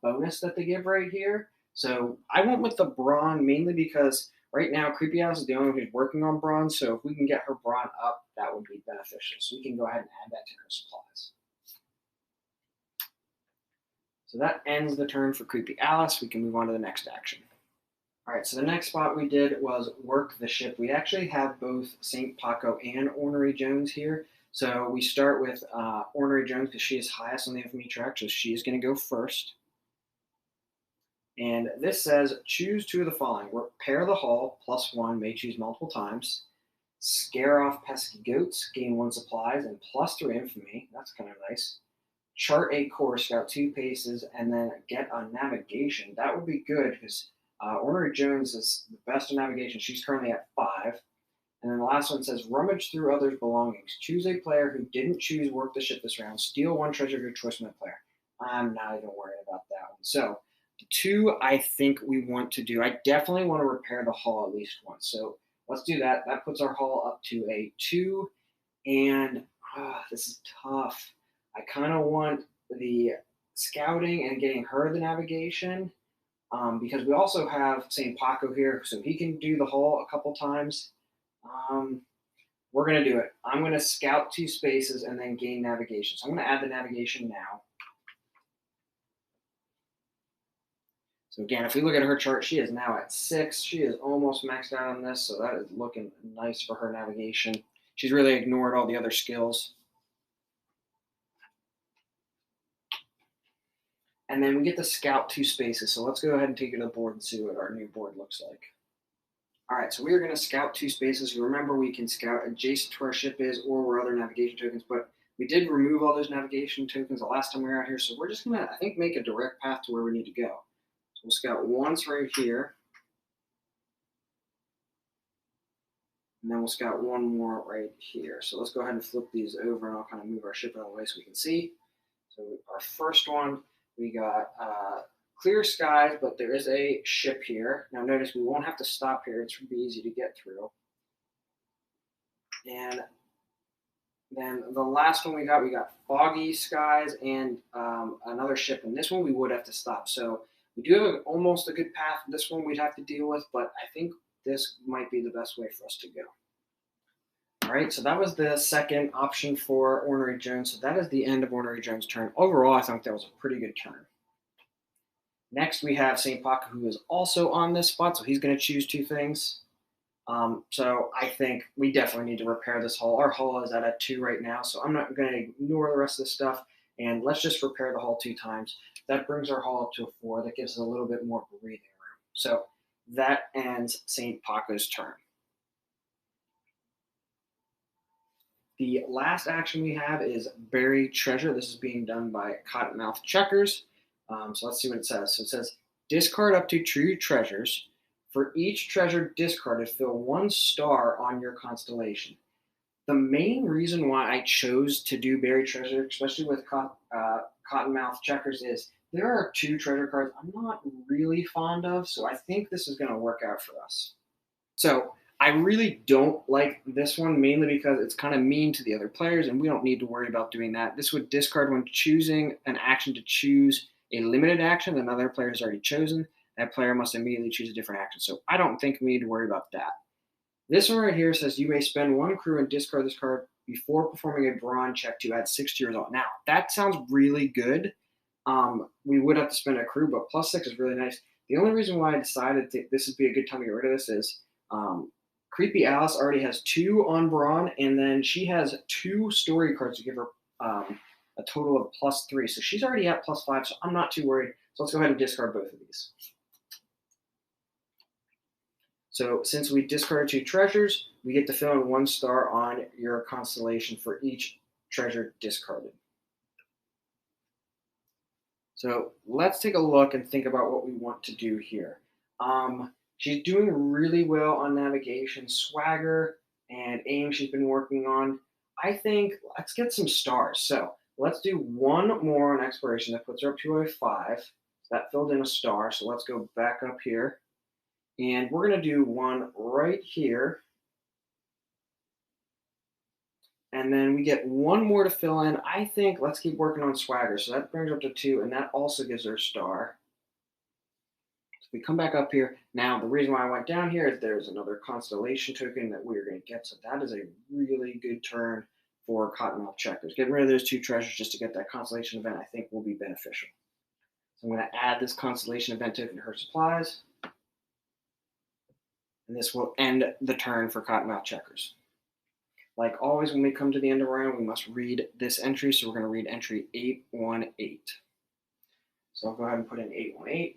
bonus that they give right here. So I went with the Brawn mainly because right now Creepy Alice is the only one who's working on Brawn. So if we can get her Brawn up, that would be beneficial. So we can go ahead and add that to her supplies. So that ends the turn for Creepy Alice. We can move on to the next action. All right, so the next spot we did was work the ship. We actually have both St. Paco and Ornery Jones here. So we start with Ornery Jones because she is highest on the infamy track, so she is going to go first. And this says choose 2 of the following. Repair the hull, +1, may choose multiple times. Scare off pesky goats, gain 1 supplies, and +3 infamy. That's kind of nice. Chart a course, scout 2 paces, and then get a navigation. That would be good because Ornery Jones is the best in navigation. She's currently at 5. And then the last one says rummage through others' belongings. Choose a player who didn't choose work the ship this round. Steal 1 treasure of your choice from that player. I'm not even worried about that one. So the 2 I think we want to do, I definitely want to repair the hull at least once. So let's do that. That puts our hull up to a 2. And this is tough. I kind of want the scouting and getting her the navigation because we also have St. Paco here, so he can do the hull a couple times. We're going to do it. I'm going to scout 2 spaces and then gain navigation. So I'm going to add the navigation now. So again, if we look at her chart, she is now at 6. She is almost maxed out on this, so that is looking nice for her navigation. She's really ignored all the other skills. And then we get to scout 2 spaces. So let's go ahead and take it to the board and see what our new board looks like. All right, so we are going to scout 2 spaces. Remember, we can scout adjacent to our ship is or where other navigation tokens, but we did remove all those navigation tokens the last time we were out here. So we're just going to, I think, make a direct path to where we need to go. So we'll scout once right here. And then we'll scout 1 more right here. So let's go ahead and flip these over and I'll kind of move our ship out of the way so we can see. So our first one, we got clear skies, but there is a ship here. Now notice we won't have to stop here. It's pretty easy to get through. And then the last one we got foggy skies and another ship. And this one we would have to stop. So we do have almost a good path. This one we'd have to deal with, but I think this might be the best way for us to go. All right, so that was the second option for Ornery Jones. So that is the end of Ornery Jones' turn. Overall, I think that was a pretty good turn. Next, we have St. Paco, who is also on this spot, so he's going to choose 2 things. So I think we definitely need to repair this hull. Our hull is at a 2 right now, so I'm not going to ignore the rest of the stuff. And let's just repair the hull 2 times. That brings our hull up to a 4. That gives us a little bit more breathing room. So that ends St. Paco's turn. The last action we have is Bury Treasure. This is being done by Cottonmouth Checkers. So let's see what it says. So it says, discard up to 2 treasures. For each treasure discarded, fill 1 star on your constellation. The main reason why I chose to do Bury Treasure, especially with Cottonmouth Checkers, is there are 2 treasure cards I'm not really fond of, so I think this is going to work out for us. So I really don't like this one, mainly because it's kind of mean to the other players, and we don't need to worry about doing that. This would discard when choosing an action to choose a limited action that another player has already chosen. That player must immediately choose a different action. So I don't think we need to worry about that. This one right here says you may spend 1 crew and discard this card before performing a brawn check to add 6 to your result. Now, that sounds really good. We would have to spend a crew, but +6 is really nice. The only reason why I decided this would be a good time to get rid of this is Creepy Alice already has 2 on Brawn, and then she has 2 story cards to give her a total of +3. So she's already at +5, so I'm not too worried. So let's go ahead and discard both of these. So since we discarded 2 treasures, we get to fill in 1 star on your constellation for each treasure discarded. So let's take a look and think about what we want to do here. She's doing really well on navigation, swagger, and aim she's been working on. I think let's get some stars. So let's do 1 more on exploration. That puts her up to a 5. That filled in a star. So let's go back up here. And we're going to do 1 right here. And then we get 1 more to fill in. I think let's keep working on swagger. So that brings her up to 2, and that also gives her a star. So we come back up here. Now, the reason why I went down here is there's another constellation token that we're going to get. So that is a really good turn for Cottonmouth Checkers. Getting rid of those 2 treasures just to get that constellation event, I think, will be beneficial. So I'm going to add this constellation event token to her supplies. And this will end the turn for Cottonmouth Checkers. Like always, when we come to the end of the round, we must read this entry. So we're going to read entry 818. So I'll go ahead and put in 818.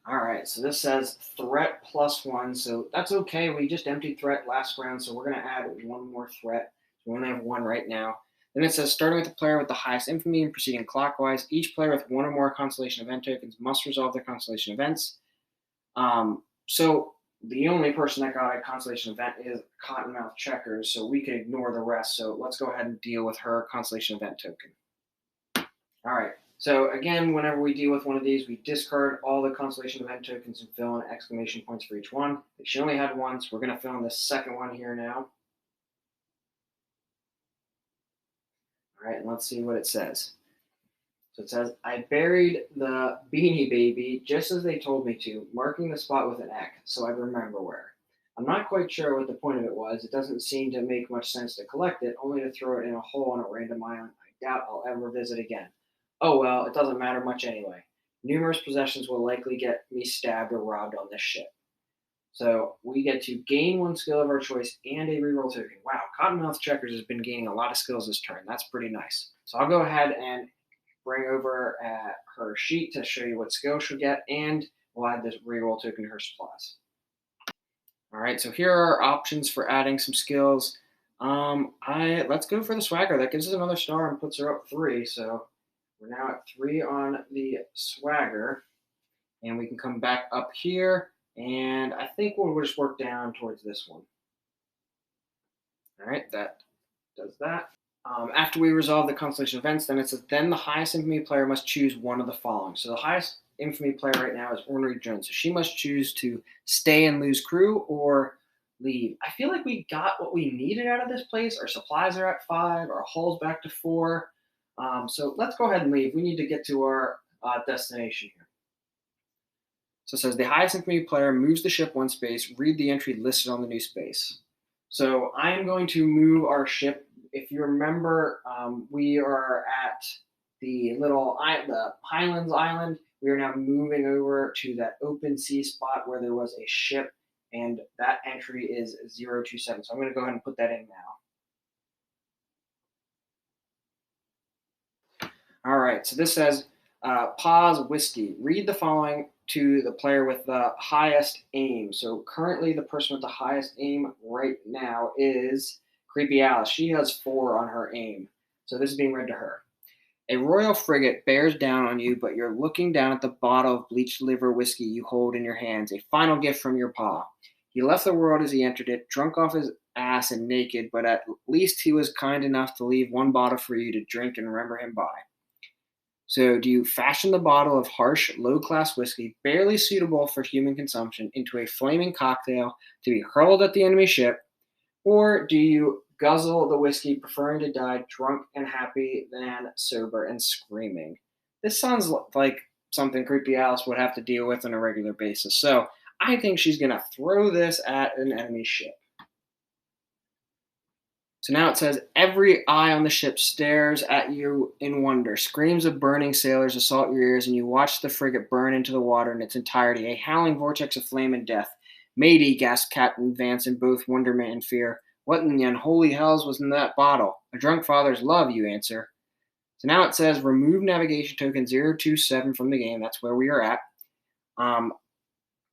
All right, so this says threat +1. So that's okay. We just emptied threat last round, so we're going to add 1 more threat. We only have 1 right now. Then it says starting with the player with the highest infamy and proceeding clockwise. Each player with 1 or more constellation event tokens must resolve their constellation events. So the only person that got a constellation event is Cottonmouth Checkers, so we can ignore the rest. So let's go ahead and deal with her constellation event token. All right. So again, whenever we deal with one of these, we discard all the constellation event tokens and fill in exclamation points for each one. She only had 1, so we're going to fill in the second one here now. All right, and let's see what it says. So it says, I buried the Beanie Baby just as they told me to, marking the spot with an X, so I remember where. I'm not quite sure what the point of it was. It doesn't seem to make much sense to collect it, only to throw it in a hole on a random island I doubt I'll ever visit again. Oh well, it doesn't matter much anyway. Numerous possessions will likely get me stabbed or robbed on this ship. So we get to gain 1 skill of our choice and a reroll token. Wow, Cottonmouth Checkers has been gaining a lot of skills this turn. That's pretty nice. So I'll go ahead and bring over her sheet to show you what skill she'll get, and we'll add this reroll token to her supplies. All right, so here are our options for adding some skills. Let's go for the swagger. That gives us another star and puts her up 3. So we're now at 3 on the swagger, and we can come back up here, and I think we'll just work down towards this one. All right, that does that. After we resolve the constellation events, then it says, then the highest infamy player must choose one of the following. So the highest infamy player right now is Ornery Jones. So she must choose to stay and lose crew or leave. I feel like we got what we needed out of this place. Our supplies are at 5, our hull's back to 4. So let's go ahead and leave. We need to get to our destination here. So it says the highest infamy player moves the ship 1 space. Read the entry listed on the new space. So I am going to move our ship. If you remember, we are at the Highlands Island. We are now moving over to that open sea spot where there was a ship, and that entry is 027. So I'm going to go ahead and put that in now. All right, so this says pause whiskey. Read the following to the player with the highest aim. So currently, the person with the highest aim right now is Creepy Alice. She has 4 on her aim. So this is being read to her. A royal frigate bears down on you, but you're looking down at the bottle of bleached liver whiskey you hold in your hands, a final gift from your pa. He left the world as he entered it, drunk off his ass and naked, but at least he was kind enough to leave 1 bottle for you to drink and remember him by. So, do you fashion the bottle of harsh, low class whiskey, barely suitable for human consumption, into a flaming cocktail to be hurled at the enemy ship, or do you guzzle the whiskey, preferring to die drunk and happy than sober and screaming? This sounds like something Creepy Alice would have to deal with on a regular basis. So, I think she's going to throw this at an enemy ship. So now it says, every eye on the ship stares at you in wonder. Screams of burning sailors assault your ears, and you watch the frigate burn into the water in its entirety, a howling vortex of flame and death. Matey, gasped Captain Vance in both wonderment and fear. What in the unholy hells was in that bottle? A drunk father's love, you answer. So now it says, remove navigation token 027 from the game. That's where we are at.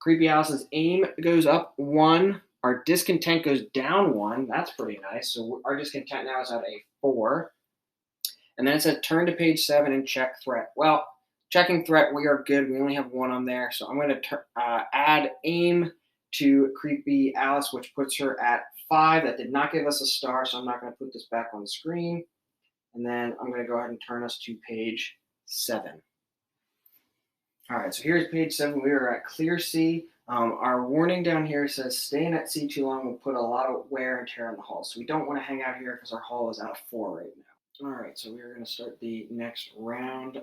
Creepy Alice's aim goes up 1. Our discontent goes down 1. That's pretty nice. So our discontent now is at a 4. And then it says turn to page 7 and check threat. Well, checking threat, we are good. We only have 1 on there. So I'm going to add aim to Creepy Alice, which puts her at 5. That did not give us a star, so I'm not going to put this back on the screen. And then I'm going to go ahead and turn us to page 7. All right, so here's page 7. We are at clear sea. Our warning down here says staying at sea too long will put a lot of wear and tear on the hull. So we don't want to hang out here because our hull is at a 4 right now. All right, so we are going to start the next round.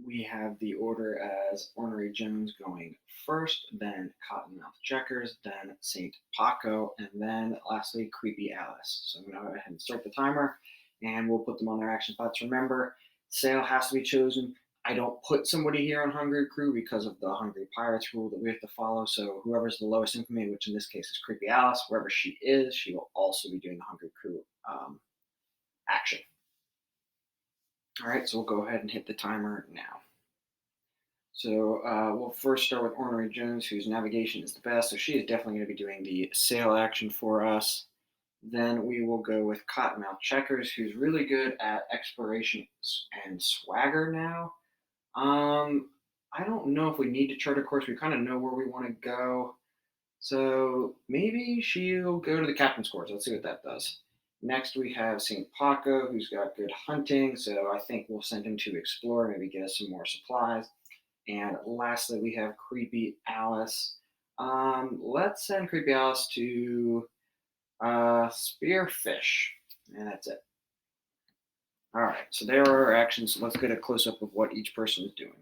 We have the order as Ornery Jones going first, then Cottonmouth Checkers, then St. Paco, and then lastly Creepy Alice. So I'm going to go ahead and start the timer, and we'll put them on their action spots. Remember, sail has to be chosen. I don't put somebody here on Hungry Crew because of the Hungry Pirates rule that we have to follow. So whoever's the lowest infamy, which in this case is Creepy Alice, wherever she is, she will also be doing the Hungry Crew action. All right, so we'll go ahead and hit the timer now. So we'll first start with Ornery Jones, whose navigation is the best. So she is definitely going to be doing the sail action for us. Then we will go with Cottonmouth Checkers, who's really good at exploration and swagger now. I don't know if we need to chart a course. We kind of know where we want to go. So maybe she'll go to the captain's course. Let's see what that does. Next, we have St. Paco, who's got good hunting. So I think we'll send him to explore, maybe get us some more supplies. And lastly, we have Creepy Alice. Let's send Creepy Alice to Spearfish. And that's it. All right, so there are our actions. So let's get a close-up of what each person is doing.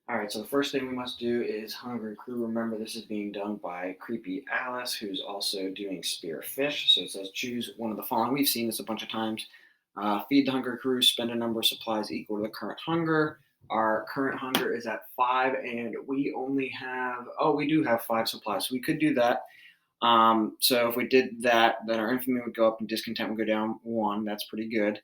All right, so the first thing we must do is Hungry Crew. Remember, this is being done by Creepy Alice, who's also doing Spearfish. So it says choose one of the following. We've seen this a bunch of times. Feed the Hungry Crew, spend a number of supplies equal to the current hunger. Our current hunger is at 5, and we only have, we do have 5 supplies. So we could do that. So if we did that, then our infamy would go up and discontent would go down 1. That's pretty good.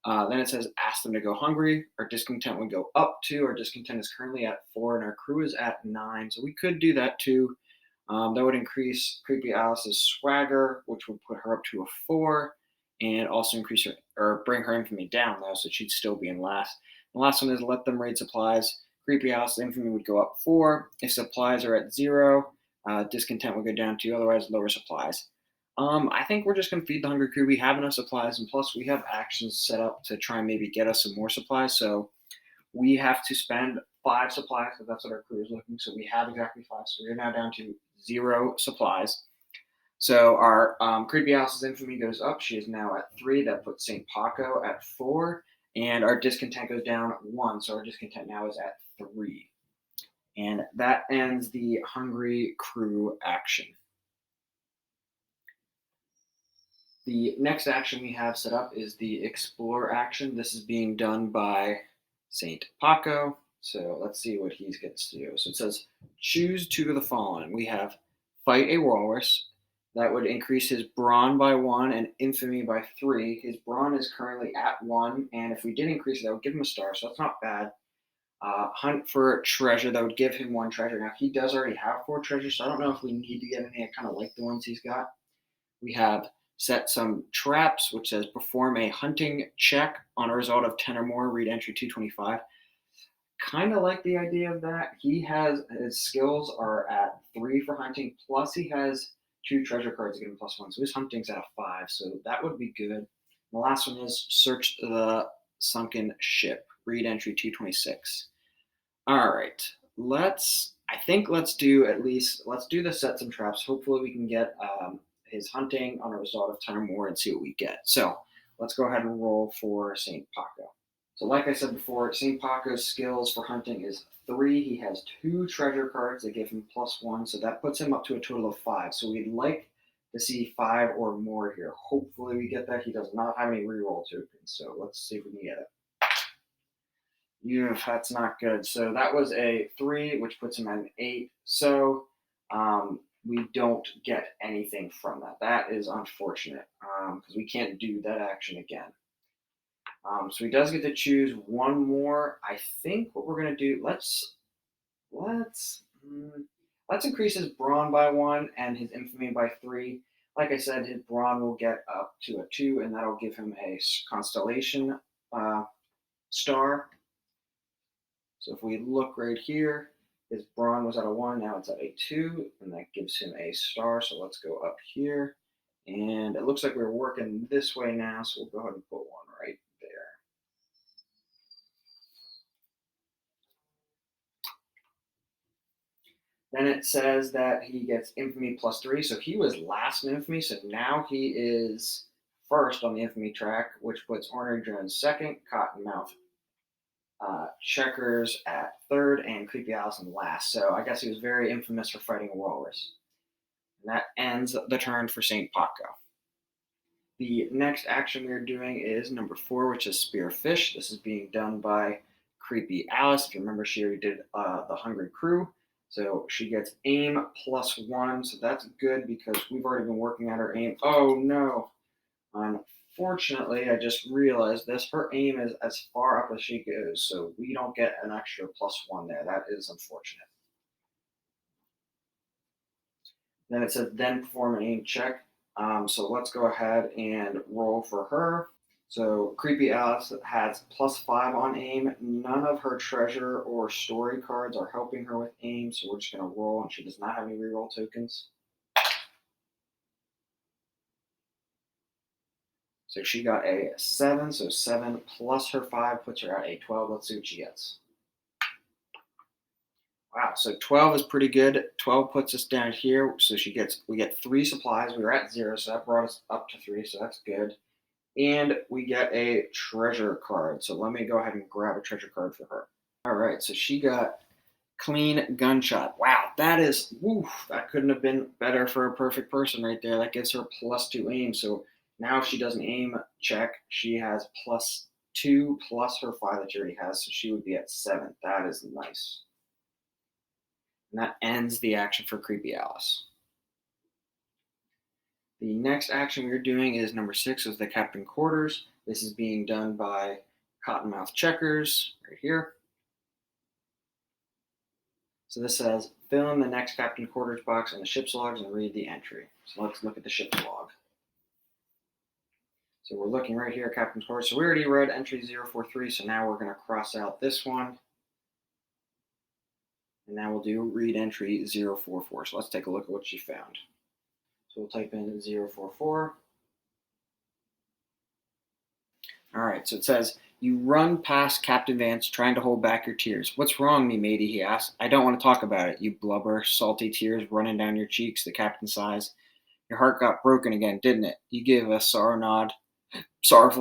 Then it says ask them to go hungry. Our discontent would go up 2. Our discontent is currently at 4, and our crew is at 9. So we could do that too. That would increase Creepy Alice's swagger, which would put her up to a 4, and also increase her or bring her infamy down though, so she'd still be in last. The last one is let them raid supplies. Creepy Alice's infamy would go up 4. If supplies are at 0, discontent would go down 2. Otherwise, lower supplies. I think we're just going to feed the Hungry Crew. We have enough supplies, and plus we have actions set up to try and maybe get us some more supplies. So we have to spend 5 supplies, because that's what our crew is looking. So we have exactly 5. So we're now down to 0 supplies. So our Creepy Alice's infamy goes up. She is now at 3. That puts St. Paco at 4. And our discontent goes down 1. So our discontent now is at 3. And that ends the Hungry Crew action. The next action we have set up is the Explore action. This is being done by St. Paco. So let's see what he gets to do. So it says choose two of the following. We have fight a walrus. That would increase his brawn by 1 and infamy by 3. His brawn is currently at 1, and if we did increase it, that would give him a star, so that's not bad. Hunt for treasure, that would give him 1 treasure. Now, he does already have 4 treasures, so I don't know if we need to get any. I kind of like the ones he's got. We have set some traps, which says perform a hunting check on a result of 10 or more, read entry 225. Kind of like the idea of that. He has his skills are at 3 for hunting, plus he has 2 treasure cards to give him +1. So his hunting's at a 5. So that would be good. The last one is search the sunken ship. Read entry 226. All right. Let's do the set some traps. Hopefully we can get his hunting on a result of 10 or more and see what we get. So let's go ahead and roll for St. Paco. So, like I said before, St. Paco's skills for hunting is 3. He has 2 treasure cards that give him +1, so that puts him up to a total of 5. So, we'd like to see 5 or more here. Hopefully, we get that. He does not have any reroll tokens, so let's see if we can get it. Yeah, that's not good. So, that was a 3, which puts him at an 8. So, we don't get anything from that. That is unfortunate because we can't do that action again. So he does get to choose 1 more. I think what we're gonna do, let's let's increase his brawn by 1 and his infamy by 3. Like I said, his brawn will get up to a 2, and that'll give him a constellation star. So if we look right here, his brawn was at a 1, now it's at a 2, and that gives him a star. So let's go up here, and it looks like we're working this way now. So we'll go ahead and put 1 right there. Then it says that he gets infamy +3. So he was last in infamy. So now he is first on the infamy track, which puts Ornery Jones second, Cottonmouth Checkers at third, and Creepy Allison last. So I guess he was very infamous for fighting a walrus. And that ends the turn for St. Paco. The next action we're doing is number 4, which is Spearfish. This is being done by Creepy Alice. If you remember, she already did the Hungry Crew. So she gets aim +1. So that's good because we've already been working at her aim. Oh no. Unfortunately, I just realized this. Her aim is as far up as she goes. So we don't get an extra +1 there. That is unfortunate. Then it says then perform an aim check. So let's go ahead and roll for her. So Creepy Alice has +5 on aim. None of her treasure or story cards are helping her with aim, so we're just going to roll, and she does not have any reroll tokens. So she got a 7, so 7 plus her 5 puts her at a 12. Let's see what she gets. Wow, so 12 is pretty good. 12 puts us down here, so we get 3 supplies. We were at 0, so that brought us up to 3, so that's good. And we get a treasure card. So let me go ahead and grab a treasure card for her. All right, so she got clean gunshot. Wow, that couldn't have been better for a perfect person right there. That gives her +2 aim. So now if she does an aim check, she has +2 plus her 5 that she already has. So she would be at 7. That is nice. And that ends the action for Creepy Alice. The next action we're doing is number 6, is the Captain Quarters. This is being done by Cottonmouth Checkers, right here. So this says, fill in the next Captain Quarters box in the ship's logs and read the entry. So let's look at the ship's log. So we're looking right here at Captain Quarters. So we already read entry 043, so now we're going to cross out this one. And now we'll do read entry 044. So let's take a look at what she found. So we'll type in 044. All right, so it says, you run past Captain Vance trying to hold back your tears. What's wrong, me matey, he asks. I don't want to talk about it, you blubber, salty tears running down your cheeks, the captain sighs. Your heart got broken again, didn't it? You give a sorrowful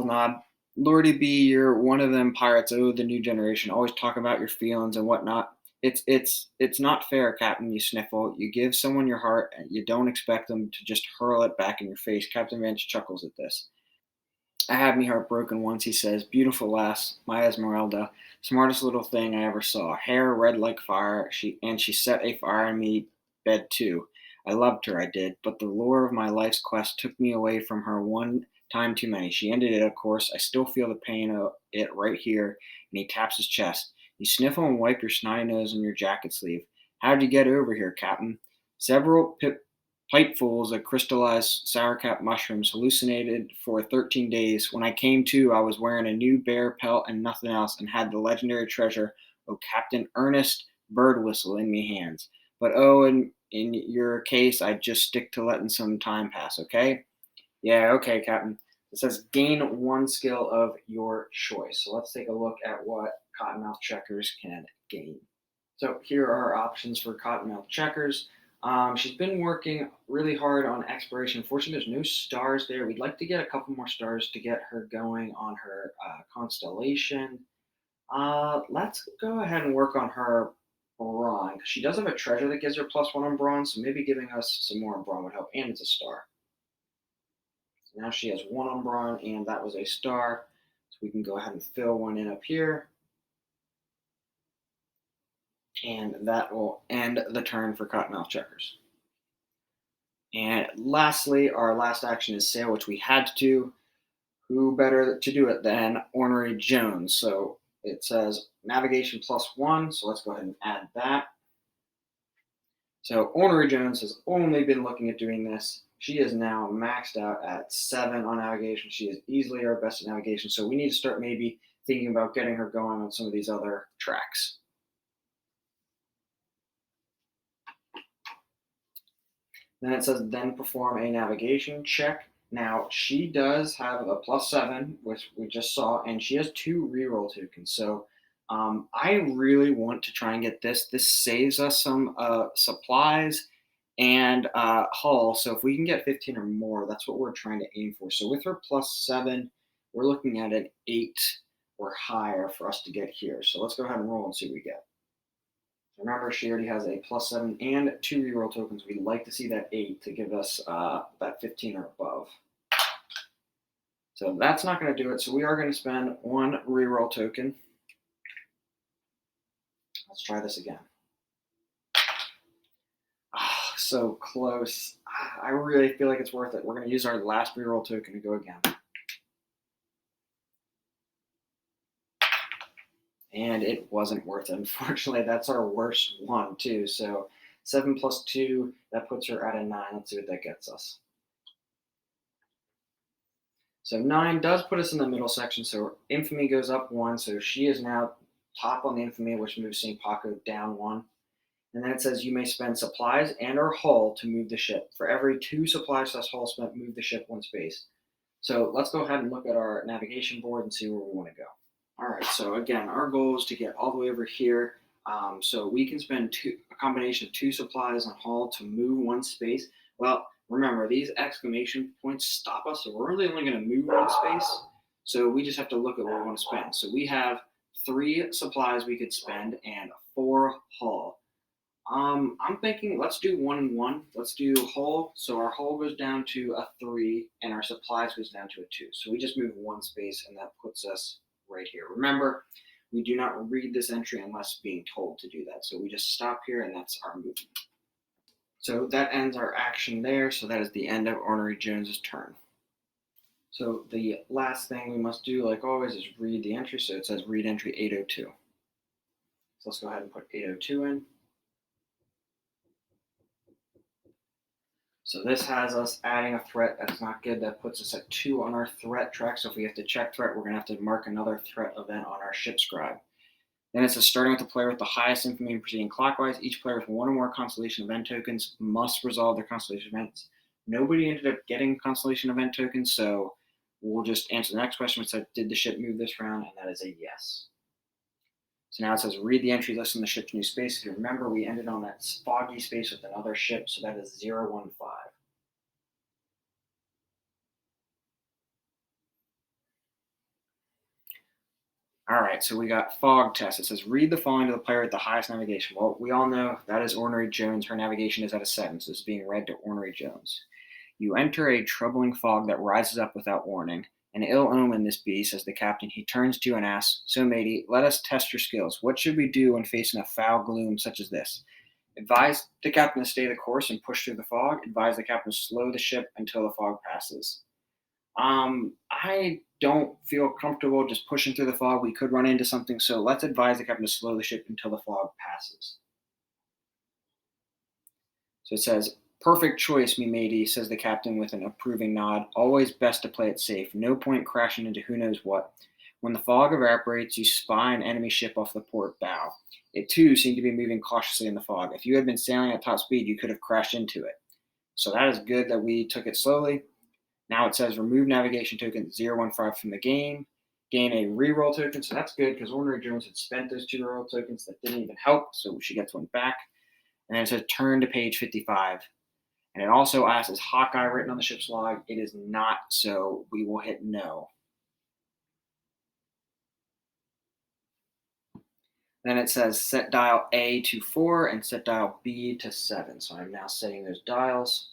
nod. Lordy be, you're one of them pirates, the new generation, always talk about your feelings and whatnot. It's not fair, Captain, you sniffle. You give someone your heart, and you don't expect them to just hurl it back in your face. Captain Vance chuckles at this. I had me heartbroken once, he says. Beautiful lass, my Esmeralda. Smartest little thing I ever saw. Hair red like fire. She set a fire in me bed too. I loved her, I did, but the lure of my life's quest took me away from her one time too many. She ended it, of course. I still feel the pain of it right here. And he taps his chest. You sniffle and wipe your snotty nose on your jacket sleeve. How'd you get over here, Captain? Several pipefuls of crystallized sourcap mushrooms, hallucinated for 13 days. When I came to, I was wearing a new bear pelt and nothing else, and had the legendary treasure of Captain Ernest Birdwhistle in me hands. But oh, in your case, I'd just stick to letting some time pass, okay? Yeah, okay, Captain. It says gain one skill of your choice. So let's take a look at what Cottonmouth Checkers can gain. So here are our options for Cottonmouth Checkers. She's been working really hard on exploration. Fortunately, there's no stars there. We'd like to get a couple more stars to get her going on her constellation. Let's go ahead and work on her brawn. She does have a treasure that gives her +1 on brawn, so maybe giving us some more on brawn would help. And it's a star. So now she has 1 on brawn, and that was a star. So we can go ahead and fill one in up here. And that will end the turn for Cottonmouth Checkers. And lastly, our last action is sail, which we had to do. Who better to do it than Ornery Jones? So it says navigation +1, so let's go ahead and add that. So Ornery Jones has only been looking at doing this. She is now maxed out at 7 on navigation. She is easily our best at navigation, so we need to start maybe thinking about getting her going on some of these other tracks. Then it says then perform a navigation check. Now she does have a +7, which we just saw, and she has 2 reroll tokens. So I really want to try and get this. This saves us some supplies and hull. So if we can get 15 or more, that's what we're trying to aim for. So with her +7, we're looking at an 8 or higher for us to get here. So let's go ahead and roll and see what we get. Remember, she already has a +7 and 2 reroll tokens. We'd like to see that 8 to give us that 15 or above. So that's not going to do it. So we are going to spend 1 reroll token. Let's try this again. Oh, so close. I really feel like it's worth it. We're going to use our last reroll token to go again. And it wasn't worth it. Unfortunately, that's our worst one, too. So 7 + 2, that puts her at a 9. Let's see what that gets us. So 9 does put us in the middle section. So infamy goes up 1. So she is now top on the infamy, which moves St. Paco down 1. And then it says you may spend supplies and or hull to move the ship. For every 2 supplies plus hull spent, move the ship 1 space. So let's go ahead and look at our navigation board and see where we want to go. All right, so again, our goal is to get all the way over here. So we can spend a combination of 2 supplies on hull to move 1 space. Well, remember, these exclamation points stop us, so we're really only going to move 1 space. So we just have to look at what we want to spend. So we have 3 supplies we could spend and 4 hull. I'm thinking let's do 1 and 1. Let's do hull. So our hull goes down to a 3 and our supplies goes down to a 2. So we just move 1 space and that puts us right here. Remember, we do not read this entry unless being told to do that. So we just stop here and that's our movement. So that ends our action there. So that is the end of Ornery Jones's turn. So the last thing we must do, like always, is read the entry. So it says read entry 802. So let's go ahead and put 802 in. So this has us adding a threat. That's not good. That puts us at 2 on our threat track. So if we have to check threat, we're going to have to mark another threat event on our ship scribe. Then it says starting with the player with the highest infamy and proceeding clockwise. Each player with 1 or more constellation event tokens must resolve their constellation events. Nobody ended up getting constellation event tokens, so we'll just answer the next question, which said, did the ship move this round? And that is a yes. So now it says read the entry list in the ship's new space. If you remember, we ended on that foggy space with another ship, so that is 015. All right, so we got fog test. It says read the following to the player at the highest navigation. Well, we all know that is Ornery Jones. Her navigation is at a 7, so it's being read to Ornery Jones. You enter a troubling fog that rises up without warning. An ill omen, this be, says the captain. He turns to and asks, So, matey, let us test your skills. What should we do when facing a foul gloom such as this? Advise the captain to stay the course and push through the fog. Advise the captain to slow the ship until the fog passes. I don't feel comfortable just pushing through the fog. We could run into something, so let's advise the captain to slow the ship until the fog passes. So it says, Perfect choice, me matey, says the captain with an approving nod. Always best to play it safe. No point crashing into who knows what. When the fog evaporates, you spy an enemy ship off the port bow. It too seemed to be moving cautiously in the fog. If you had been sailing at top speed, you could have crashed into it. So that is good that we took it slowly. Now it says remove navigation token 015 from the game. Gain a reroll token, so that's good because Ornery Jones had spent those 2 reroll tokens that didn't even help, so she gets one back. And then it says turn to page 55. And it also asks, is Hawkeye written on the ship's log? It is not, so we will hit no. Then it says set dial A to 4 and set dial B to 7. So I'm now setting those dials.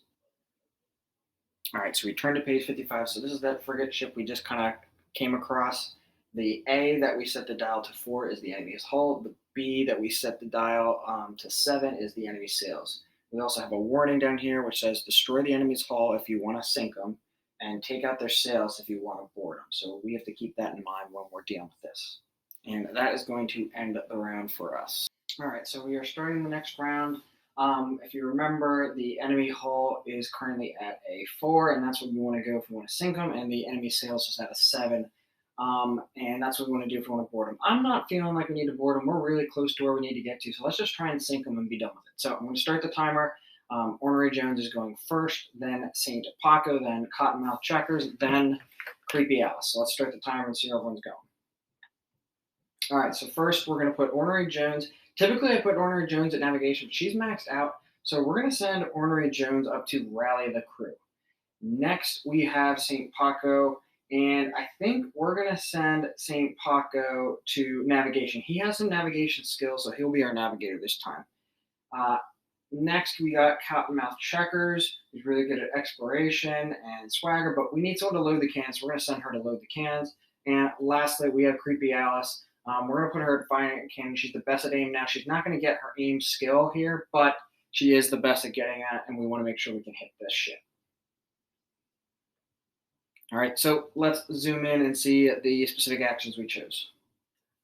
All right, so we turn to page 55. So this is that frigate ship we just kind of came across. The A that we set the dial to 4 is the enemy's hull. The B that we set the dial to 7 is the enemy's sails. We also have a warning down here which says destroy the enemy's hull if you want to sink them and take out their sails if you want to board them. So we have to keep that in mind when we're dealing with this. And that is going to end the round for us. All right, so we are starting the next round. If you remember, the enemy hull is currently at a 4, and that's what we want to go if we want to sink them, and the enemy sails is at a 7. And that's what we want to do if we want to board them. I'm not feeling like we need to board them. We're really close to where we need to get to, so let's just try and sink them and be done with it. So I'm going to start the timer. Ornery Jones is going first, then St. Paco, then Cottonmouth Checkers, then Creepy Alice. So let's start the timer and see how everyone's going. All right, so first we're going to put Ornery Jones. Typically I put Ornery Jones at navigation. She's maxed out, so we're going to send Ornery Jones up to rally the crew. Next we have St. Paco, and I think we're going to send St. Paco to navigation. He has some navigation skills, so he'll be our navigator this time. Next we got Cottonmouth Checkers, who's really good at exploration and swagger, but we need someone to load the cans, so we're going to send her to load the cans. And lastly, we have Creepy Alice. We're going to put her at firing cannon. She's the best at aim now. She's not going to get her aim skill here, but she is the best at getting at it, and we want to make sure we can hit this ship. All right, so let's zoom in and see the specific actions we chose.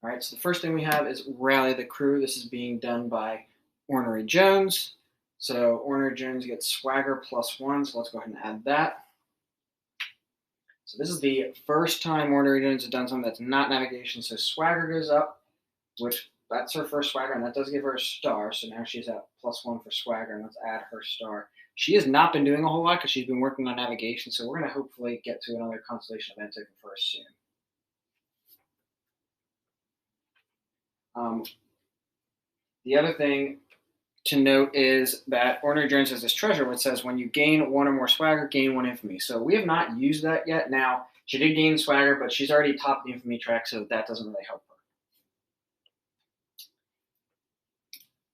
All right, so the first thing we have is rally the crew. This is being done by Ornery Jones. So Ornery Jones gets swagger +1, so let's go ahead and add that. So this is the first time Ornery Jones has done something that's not navigation. So swagger goes up, which that's her first swagger, and that does give her a star. So now she's at +1 for swagger, and let's add her star. She has not been doing a whole lot because she's been working on navigation, so we're going to hopefully get to another constellation event token for her soon. The other thing to note is that Ornery Jones has this treasure which says when you gain 1 or more swagger, gain 1 infamy. So we have not used that yet. Now, she did gain swagger, but she's already topped the infamy track, so that doesn't really help her.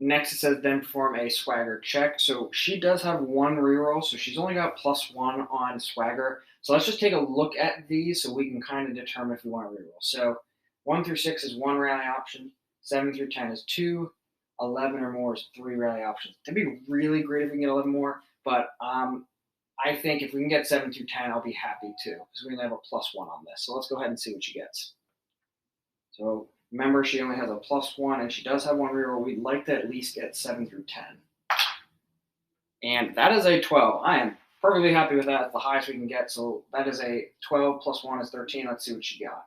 Next, it says then perform a swagger check. So she does have 1 reroll, so she's only got +1 on swagger. So let's just take a look at these so we can kind of determine if we want to reroll. So 1 through 6 is 1 rally option, 7 through 10 is 2, 11 or more is 3 rally options. It'd be really great if we can get 11 more, but I think if we can get 7 through 10, I'll be happy too, because we only have a +1 on this. So let's go ahead and see what she gets. So remember, she only has a +1, and she does have 1 reroll. We'd like to at least get 7 through 10. And that is a 12. I am perfectly happy with that. It's the highest we can get. So that is a 12 +1 is 13. Let's see what she got.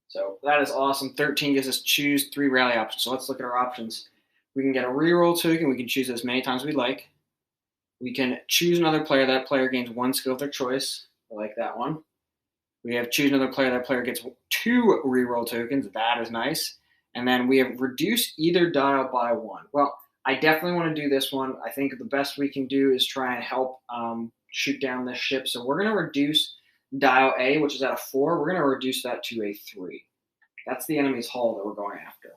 So that is awesome. 13 gives us choose 3 rally options. So let's look at our options. We can get a reroll token. We can choose as many times as we like. We can choose another player. That player gains 1 skill of their choice. I like that one. We have choose another player. That player gets 2 reroll tokens. That is nice. And then we have reduce either dial by 1. Well, I definitely want to do this one. I think the best we can do is try and help shoot down this ship. So we're going to reduce dial A, which is at a 4. We're going to reduce that to a 3. That's the enemy's hull that we're going after.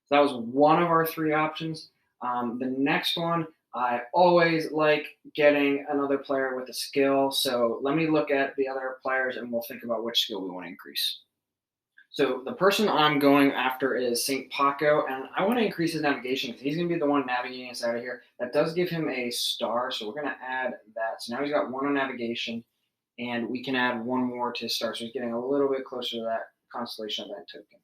So that was one of our 3 options. The next one, I always like getting another player with a skill. So let me look at the other players and we'll think about which skill we want to increase. So the person I'm going after is St. Paco, and I want to increase his navigation because he's going to be the one navigating us out of here. That does give him a star, so we're going to add that. So now he's got 1 on navigation, and we can add 1 more to his star. So he's getting a little bit closer to that constellation event token.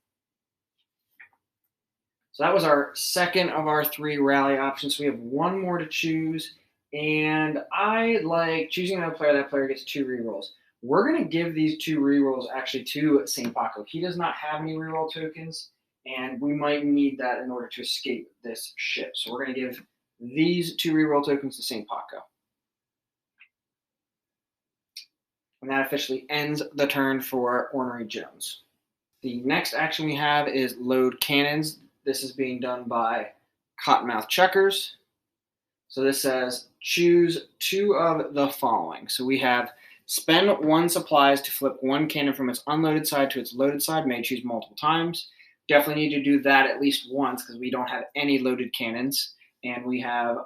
So that was our second of our 3 rally options. So we have 1 more to choose, and I like choosing another player. That player gets 2 rerolls. We're going to give these 2 rerolls actually to St. Paco. He does not have any reroll tokens, and we might need that in order to escape this ship. So we're going to give these 2 reroll tokens to St. Paco. And that officially ends the turn for Ornery Jones. The next action we have is load cannons. This is being done by Cottonmouth Checkers. So this says choose 2 of the following. So we have spend 1 supplies to flip 1 cannon from its unloaded side to its loaded side. May choose multiple times. Definitely need to do that at least once because we don't have any loaded cannons. And we have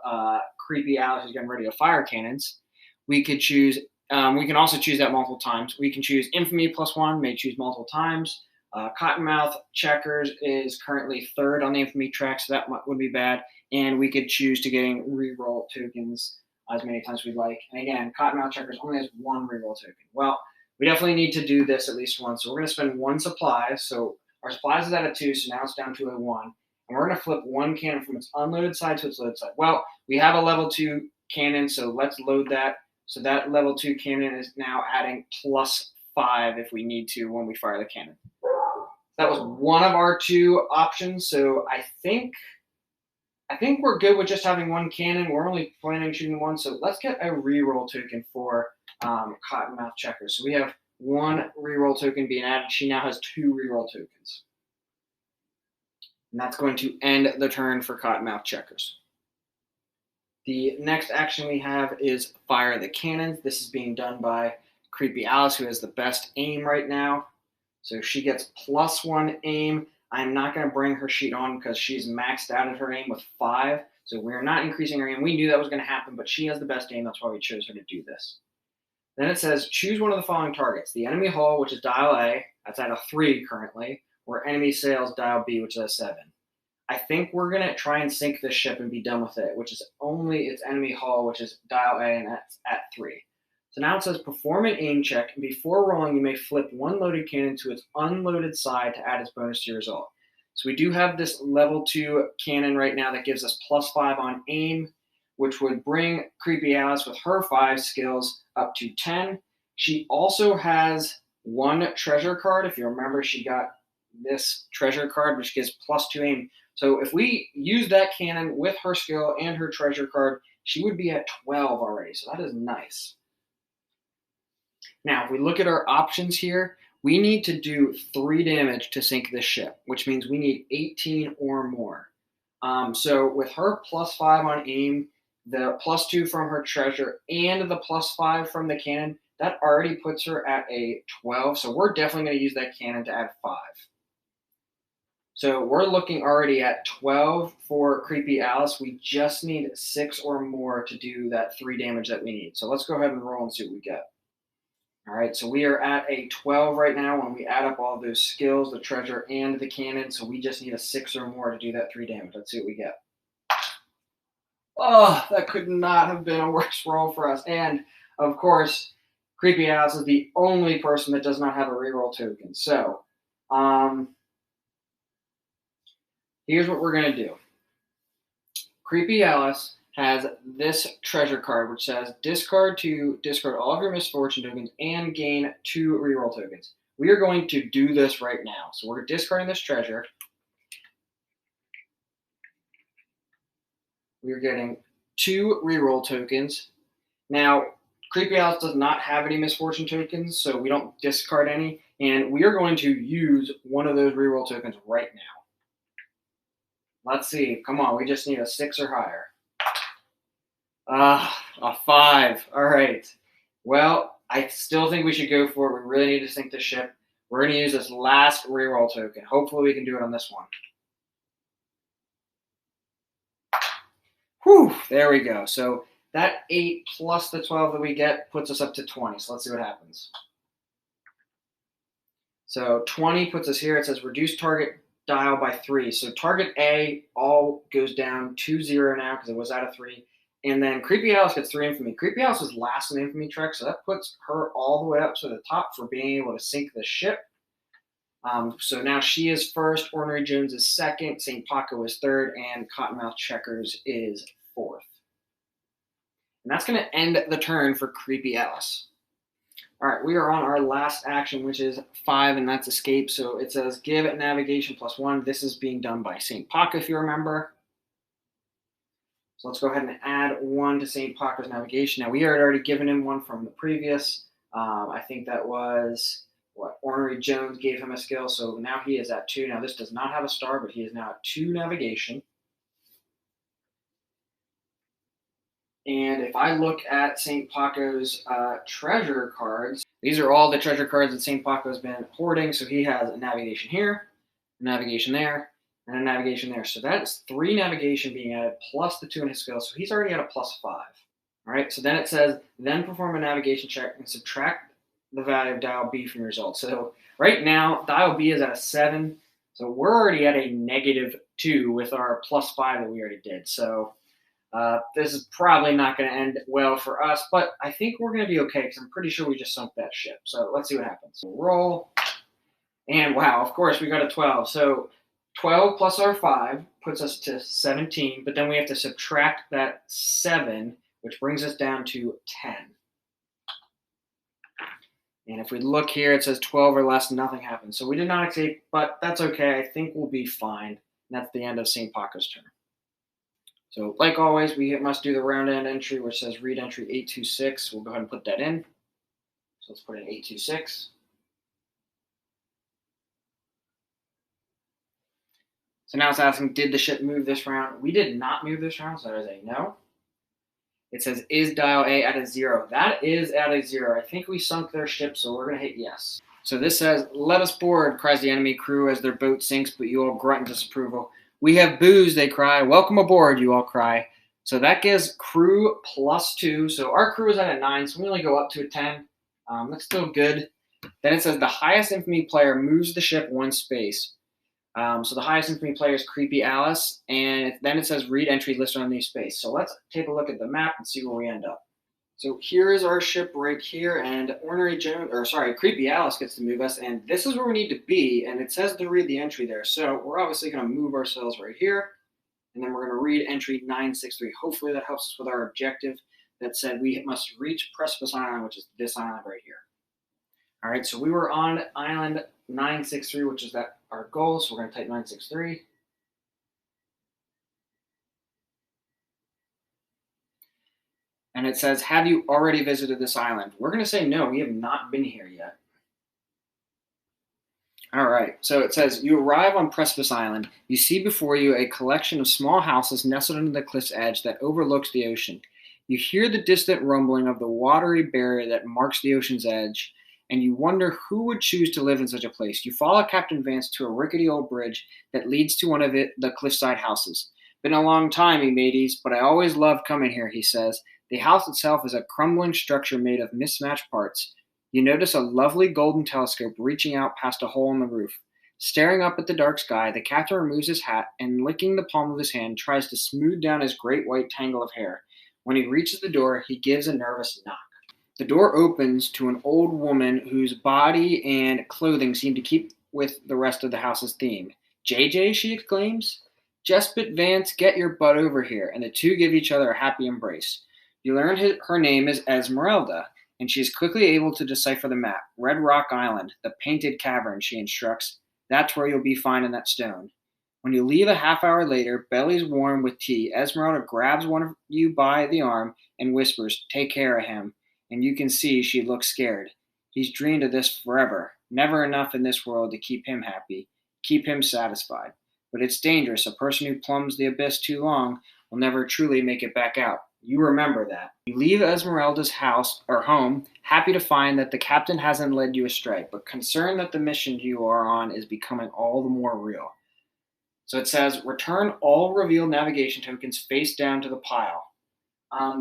Creepy Alice who's getting ready to fire cannons. We could choose, we can also choose that multiple times. We can choose Infamy +1, may choose multiple times. Cottonmouth Checkers is currently 3rd on the Infamy track, so that would be bad. And we could choose to getting reroll tokens as many times as we'd like. And again, Cottonmouth Checkers only has 1 reroll token. Well, we definitely need to do this at least once. So we're going to spend 1 supply. So our supplies is at a 2, so now it's down to a 1. And we're going to flip 1 cannon from its unloaded side to its loaded side. Well, we have a level 2 cannon, so let's load that. So that level 2 cannon is now adding +5 if we need to when we fire the cannon. That was one of our 2 options. So I think we're good with just having 1 cannon. We're only planning on shooting 1. So let's get a reroll token for Cottonmouth Checkers. So we have 1 reroll token being added. She now has 2 reroll tokens. And that's going to end the turn for Cottonmouth Checkers. The next action we have is fire the cannons. This is being done by Creepy Alice, who has the best aim right now. So she gets +1 aim. I'm not going to bring her sheet on because she's maxed out at her aim with 5. So we're not increasing her aim. We knew that was going to happen, but she has the best aim. That's why we chose her to do this. Then it says choose one of the following targets. The enemy hull, which is dial A. That's at a 3 currently. Or enemy sails, dial B, which is a 7. I think we're going to try and sink this ship and be done with it, which is only its enemy hull, which is dial A, and that's at 3. So now it says perform an aim check. And before rolling, you may flip 1 loaded cannon to its unloaded side to add its bonus to your result. So we do have this level 2 cannon right now that gives us +5 on aim, which would bring Creepy Alice with her 5 skills up to 10. She also has 1 treasure card. If you remember, she got this treasure card, which gives +2 aim. So if we use that cannon with her skill and her treasure card, she would be at 12 already. So that is nice. Now, if we look at our options here, we need to do 3 damage to sink this ship, which means we need 18 or more. So with her +5 on aim, the +2 from her treasure, and the +5 from the cannon, that already puts her at a 12. So we're definitely going to use that cannon to add 5. So we're looking already at 12 for Creepy Alice. We just need 6 or more to do that 3 damage that we need. So let's go ahead and roll and see what we get. All right, so we are at a 12 right now when we add up all those skills, the treasure, and the cannon. So we just need a 6 or more to do that 3 damage. Let's see what we get. Oh, that could not have been a worse roll for us. And, of course, Creepy Alice is the only person that does not have a reroll token. So, here's what we're going to do. Creepy Alice has this treasure card, which says discard all of your misfortune tokens and gain 2 reroll tokens. We are going to do this right now. So we're discarding this treasure. We're getting 2 reroll tokens. Now, Creepy Alice does not have any misfortune tokens, so we don't discard any. And we are going to use one of those reroll tokens right now. Let's see. Come on, we just need a 6 or higher. A 5. All right. Well, I still think we should go for it. We really need to sink the ship. We're going to use this last reroll token. Hopefully we can do it on this one. Whew, there we go. So that 8 plus the 12 that we get puts us up to 20. So let's see what happens. So 20 puts us here. It says reduce target dial by 3. So target A all goes down to 0 now because it was out of 3. And then Creepy Alice gets 3 infamy. Creepy Alice was last in the infamy trek, so that puts her all the way up to the top for being able to sink the ship. So now she is first, Ornery Jones is second, St. Paco is third, and Cottonmouth Checkers is fourth. And that's going to end the turn for Creepy Alice. All right, we are on our last action, which is 5, and that's escape. So it says give navigation +1. This is being done by St. Paco, if you remember. So let's go ahead and add 1 to St. Paco's navigation. Now, we had already given him 1 from the previous. I think that was what Ornery Jones gave him a skill. So now he is at 2. Now, this does not have a star, but he is now at 2 navigation. And if I look at St. Paco's treasure cards, these are all the treasure cards that St. Paco has been hoarding. So he has a navigation here, a navigation there, and a navigation there. So that's 3 navigation being added plus the 2 in his skill. So he's already at a +5. All right. So then it says, then perform a navigation check and subtract the value of dial B from your result. So right now, dial B is at a 7. So we're already at a -2 with our +5 that we already did. So this is probably not going to end well for us, but I think we're going to be okay because I'm pretty sure we just sunk that ship. So let's see what happens. We'll roll. And wow, of course, we got a 12. So 12 plus our 5 puts us to 17, but then we have to subtract that 7, which brings us down to 10. And if we look here, it says 12 or less, nothing happens. So we did not escape, but that's okay. I think we'll be fine. And that's the end of St. Paco's turn. So like always, we must do the round end entry, which says read entry 826. We'll go ahead and put that in. So let's put in 826. So now it's asking, did the ship move this round? We did not move this round, so that is a no. It says, is dial A at a 0? That is at a 0. I think we sunk their ship, so we're going to hit yes. So this says, let us board, cries the enemy crew as their boat sinks, but you all grunt in disapproval. We have booze, they cry. Welcome aboard, you all cry. So that gives crew +2. So our crew is at a 9, so we only go up to a 10. That's still good. Then it says the highest infamy player moves the ship 1 space. So the highest infamy player is Creepy Alice. And then it says read entry listed on the space. So let's take a look at the map and see where we end up. So here is our ship right here, and Creepy Alice gets to move us, and this is where we need to be, and it says to read the entry there. So we're obviously going to move ourselves right here, and then we're going to read entry 963. Hopefully that helps us with our objective that said we must reach Precipice Island, which is this island right here. All right, so we were on island 963, which is our goal, so we're going to type 963. And it says, have you already visited this island? We're going to say no, we have not been here yet. All right, so it says, you arrive on Precipice Island. You see before you a collection of small houses nestled into the cliff's edge that overlooks the ocean. You hear the distant rumbling of the watery barrier that marks the ocean's edge, and you wonder who would choose to live in such a place. You follow Captain Vance to a rickety old bridge that leads to one of the cliffside houses. Been a long time, me mateys, but I always loved coming here, he says. The house itself is a crumbling structure made of mismatched parts. You notice a lovely golden telescope reaching out past a hole in the roof. Staring up at the dark sky, the captain removes his hat and, licking the palm of his hand, tries to smooth down his great white tangle of hair. When he reaches the door, he gives a nervous knock. The door opens to an old woman whose body and clothing seem to keep with the rest of the house's theme. JJ, she exclaims. Jespit Vance, get your butt over here, and the two give each other a happy embrace. You learn her name is Esmeralda, and she is quickly able to decipher the map. Red Rock Island, the painted cavern, she instructs. That's where you'll be finding that stone. When you leave a half hour later, bellies warm with tea, Esmeralda grabs one of you by the arm and whispers, take care of him. And you can see she looks scared. He's dreamed of this forever. Never enough in this world to keep him happy, keep him satisfied. But it's dangerous. A person who plumbs the abyss too long will never truly make it back out. You remember that. You leave Esmeralda's house or home, happy to find that the captain hasn't led you astray, but concerned that the mission you are on is becoming all the more real. So it says return all revealed navigation tokens face down to the pile.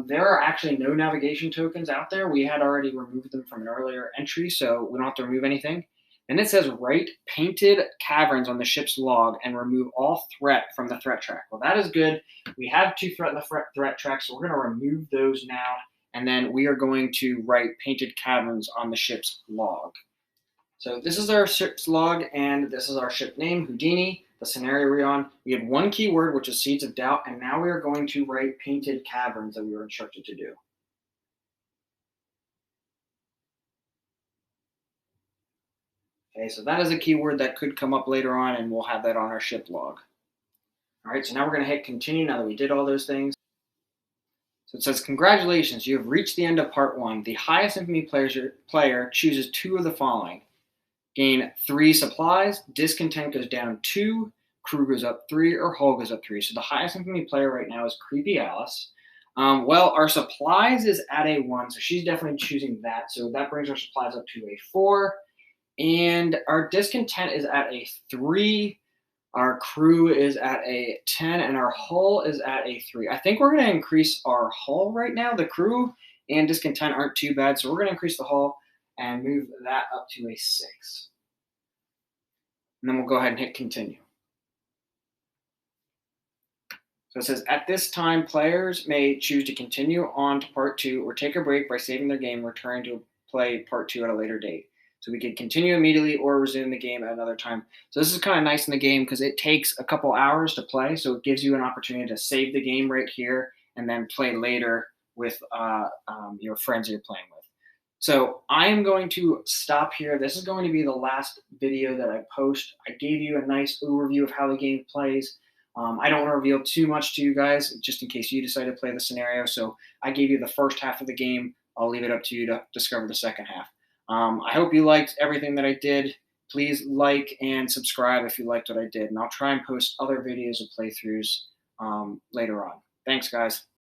There are actually no navigation tokens out there. We had already removed them from an earlier entry, so we don't have to remove anything. Then it says write painted caverns on the ship's log and remove all threat from the threat track. Well, that is good. We have 2 threat in the threat track, so we're going to remove those now. And then we are going to write painted caverns on the ship's log. So this is our ship's log, and this is our ship name, Houdini, the scenario we're on. We had 1 keyword, which is Seeds of Doubt, and now we are going to write painted caverns that we were instructed to do. Okay, so that is a keyword that could come up later on, and we'll have that on our ship log. All right, so now we're going to hit continue now that we did all those things. So it says, congratulations, you have reached the end of part 1. The highest infamy player chooses 2 of the following. Gain 3 supplies, discontent goes down 2, crew goes up 3, or hull goes up 3. So the highest infamy player right now is Creepy Alice. Well, our supplies is at a 1, so she's definitely choosing that. So that brings our supplies up to a 4. And our discontent is at a 3. Our crew is at a 10, and our hull is at a 3. I think we're going to increase our hull right now. The crew and discontent aren't too bad, so we're going to increase the hull and move that up to a 6. And then we'll go ahead and hit continue. So it says, at this time, players may choose to continue on to part 2 or take a break by saving their game, returning to play part 2 at a later date. So we could continue immediately or resume the game at another time. So this is kind of nice in the game because it takes a couple hours to play. So it gives you an opportunity to save the game right here and then play later with your friends you're playing with. So I am going to stop here. This is going to be the last video that I post. I gave you a nice overview of how the game plays. I don't want to reveal too much to you guys just in case you decide to play the scenario. So I gave you the first half of the game. I'll leave it up to you to discover the second half. I hope you liked everything that I did. Please like and subscribe if you liked what I did. And I'll try and post other videos of playthroughs later on. Thanks, guys.